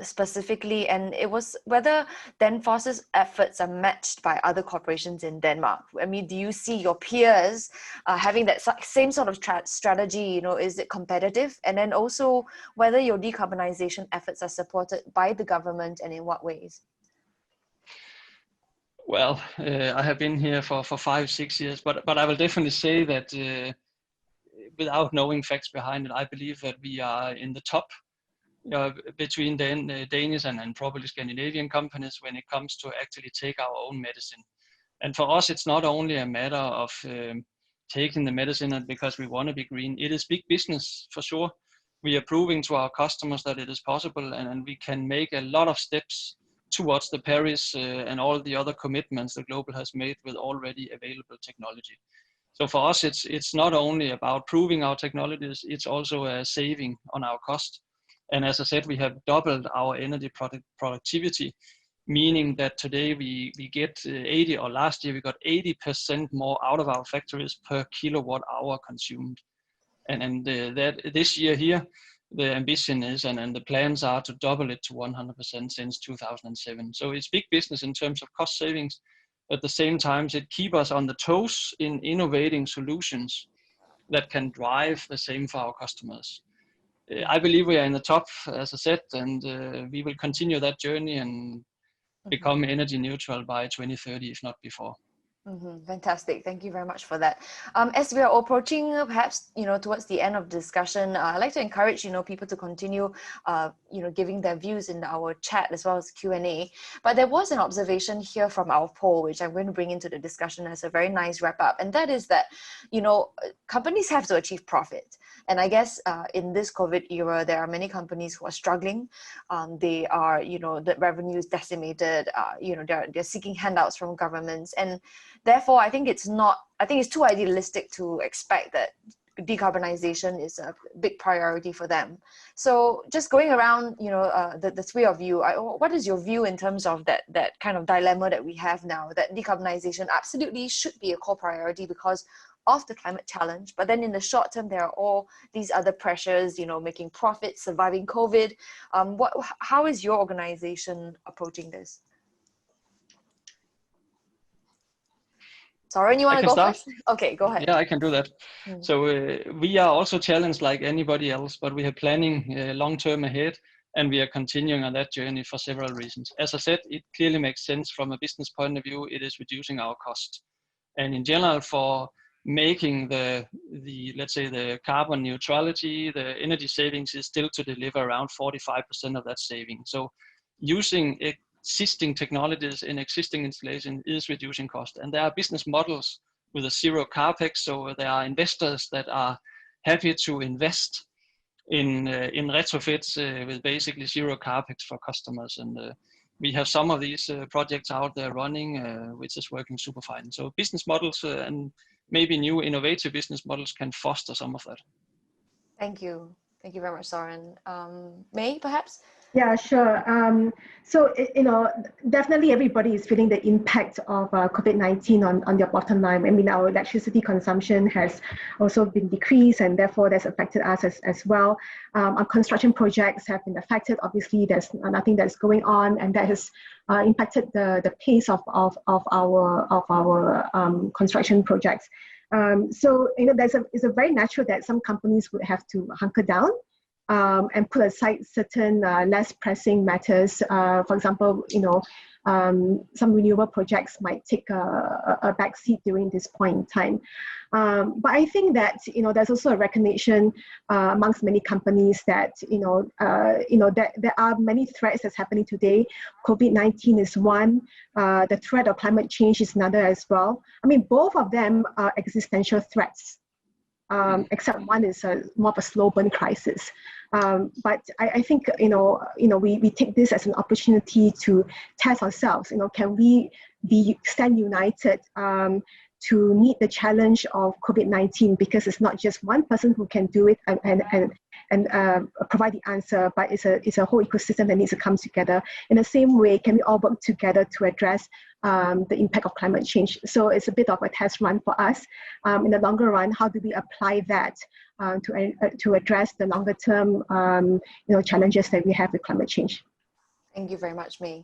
specifically, and it was whether Danfoss's efforts are matched by other corporations in Denmark. I mean, do you see your peers having that same sort of strategy? You know, is it competitive? And then also whether your decarbonization efforts are supported by the government and in what ways? Well, I have been here for 5-6 years, but I will definitely say that without knowing facts behind it, I believe that we are in the top between Danish and probably Scandinavian companies when it comes to actually take our own medicine. And for us, it's not only a matter of taking the medicine because we want to be green. It is big business for sure. We are proving to our customers that it is possible, and we can make a lot of steps towards the Paris and all the other commitments the global has made with already available technology. So for us, it's not only about proving our technologies, it's also a saving on our cost. And as I said, we have doubled our energy productivity, meaning that today we get 80, or last year we got 80% more out of our factories per kilowatt hour consumed. And that this year here, the ambition is, and the plans are to double it to 100% since 2007. So it's big business in terms of cost savings. At the same time, it keeps us on the toes in innovating solutions that can drive the same for our customers. I believe we are in the top, as I said, and we will continue that journey and become energy neutral by 2030, if not before. Fantastic. Thank you very much for that. As we are approaching perhaps, towards the end of the discussion, I'd like to encourage, people to continue, giving their views in our chat as well as Q&A. But there was an observation here from our poll, which I'm going to bring into the discussion as a very nice wrap up. And that is that, companies have to achieve profit. And I guess in this COVID era, there are many companies who are struggling. They are, the revenue is decimated. They're seeking handouts from governments, and therefore, I think it's too idealistic to expect that decarbonization is a big priority for them. So just going around, the three of you, what is your view in terms of that kind of dilemma that we have now, that decarbonization absolutely should be a core priority because of the climate challenge, but then in the short term, there are all these other pressures, making profits, surviving COVID. How is your organization approaching this? Soren, you want to go first? Okay, go ahead. Yeah, I can do that. So we are also challenged like anybody else, but we are planning long term ahead, and we are continuing on that journey for several reasons. As I said, it clearly makes sense from a business point of view. It is reducing our cost, and in general, for making the let's say the carbon neutrality, the energy savings is still to deliver around 45% of that saving. So using existing technologies in existing installation is reducing cost, and there are business models with a zero capex. So there are investors that are happy to invest in retrofits with basically zero capex for customers, and we have some of these projects out there running, which is working super fine. So business models and maybe new innovative business models can foster some of that. Thank you very much, Soren. May, perhaps? Yeah, sure. Definitely everybody is feeling the impact of COVID-19 on their bottom line. I mean, our electricity consumption has also been decreased, and therefore that's affected us as well. Our construction projects have been affected. Obviously, there's nothing that's going on, and that has impacted the pace of our construction projects. It's a very natural that some companies would have to hunker down and put aside certain less pressing matters. For example, some renewable projects might take a back seat during this point in time. But I think that there's also a recognition amongst many companies that that there are many threats that's happening today. COVID-19 is one. The threat of climate change is another as well. I mean, both of them are existential threats. Except one is more of a slow burn crisis. But I think we take this as an opportunity to test ourselves. Can we stand united to meet the challenge of COVID-19? Because it's not just one person who can do it and provide the answer, but it's a whole ecosystem that needs to come together. In the same way, can we all work together to address the impact of climate change? So it's a bit of a test run for us. In the longer run, how do we apply that to address the longer term challenges that we have with climate change? Thank you very much, May.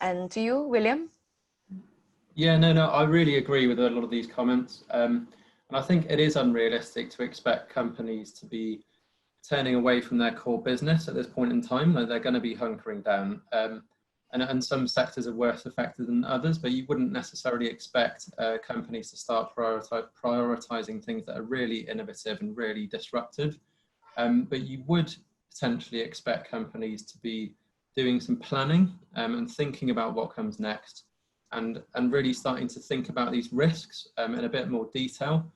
And to you, William? Yeah, no, I really agree with a lot of these comments. And I think it is unrealistic to expect companies to be turning away from their core business at this point in time. They're going to be hunkering down. And some sectors are worse affected than others, but you wouldn't necessarily expect companies to start prioritizing things that are really innovative and really disruptive. But you would potentially expect companies to be doing some planning and thinking about what comes next, and really starting to think about these risks in a bit more detail.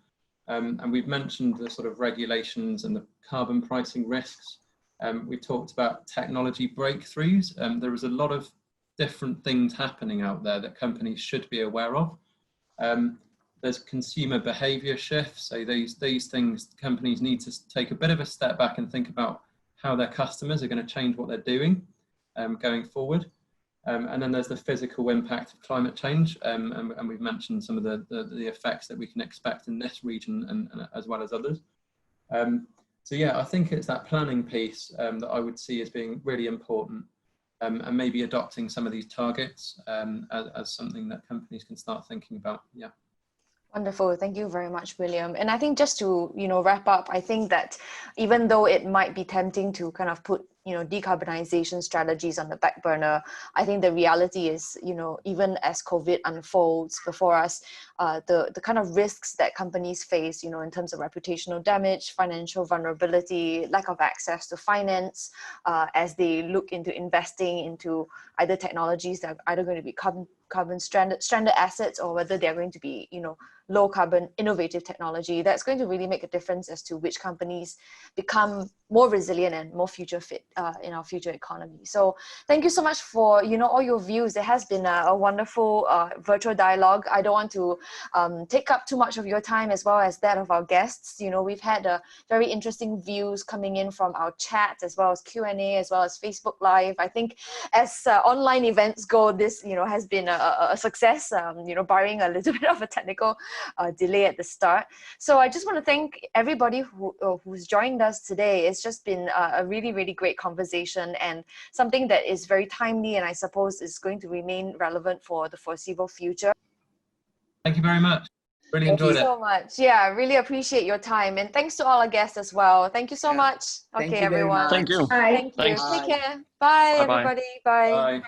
And we've mentioned the sort of regulations and the carbon pricing risks. We've talked about technology breakthroughs. There is a lot of different things happening out there that companies should be aware of. There's consumer behavior shifts. So these things, companies need to take a bit of a step back and think about how their customers are going to change what they're doing going forward. And then there's the physical impact of climate change, and we've mentioned some of the effects that we can expect in this region and as well as others. So yeah, I think it's that planning piece that I would see as being really important, and maybe adopting some of these targets as something that companies can start thinking about. Yeah. Wonderful. Thank you very much, William. And I think just to, wrap up, I think that even though it might be tempting to kind of put, decarbonization strategies on the back burner, I think the reality is, even as COVID unfolds before us, the kind of risks that companies face, in terms of reputational damage, financial vulnerability, lack of access to finance, as they look into investing into either technologies that are either going to be carbon stranded assets, or whether they're going to be, low carbon innovative technology, that's going to really make a difference as to which companies become more resilient and more future fit in our future economy. So thank you so much for all your views. It has been a wonderful virtual dialogue. I don't want to take up too much of your time as well as that of our guests. We've had very interesting views coming in from our chat, as well as Q&A, as well as Facebook Live. I think as online events go, this has been a success, barring a little bit of a technical delay at the start. So I just want to thank everybody who's joined us today. It's just been a really, really great conversation, and something that is very timely, and I suppose is going to remain relevant for the foreseeable future. Thank you very much. Really enjoyed it. Thank you so much. Yeah, really appreciate your time, and thanks to all our guests as well. Thank you so much. Thank Okay, you very everyone. much. Thank you. Bye. Thank you. Thanks. Take care. Bye, Bye-bye. everybody. Bye. Bye.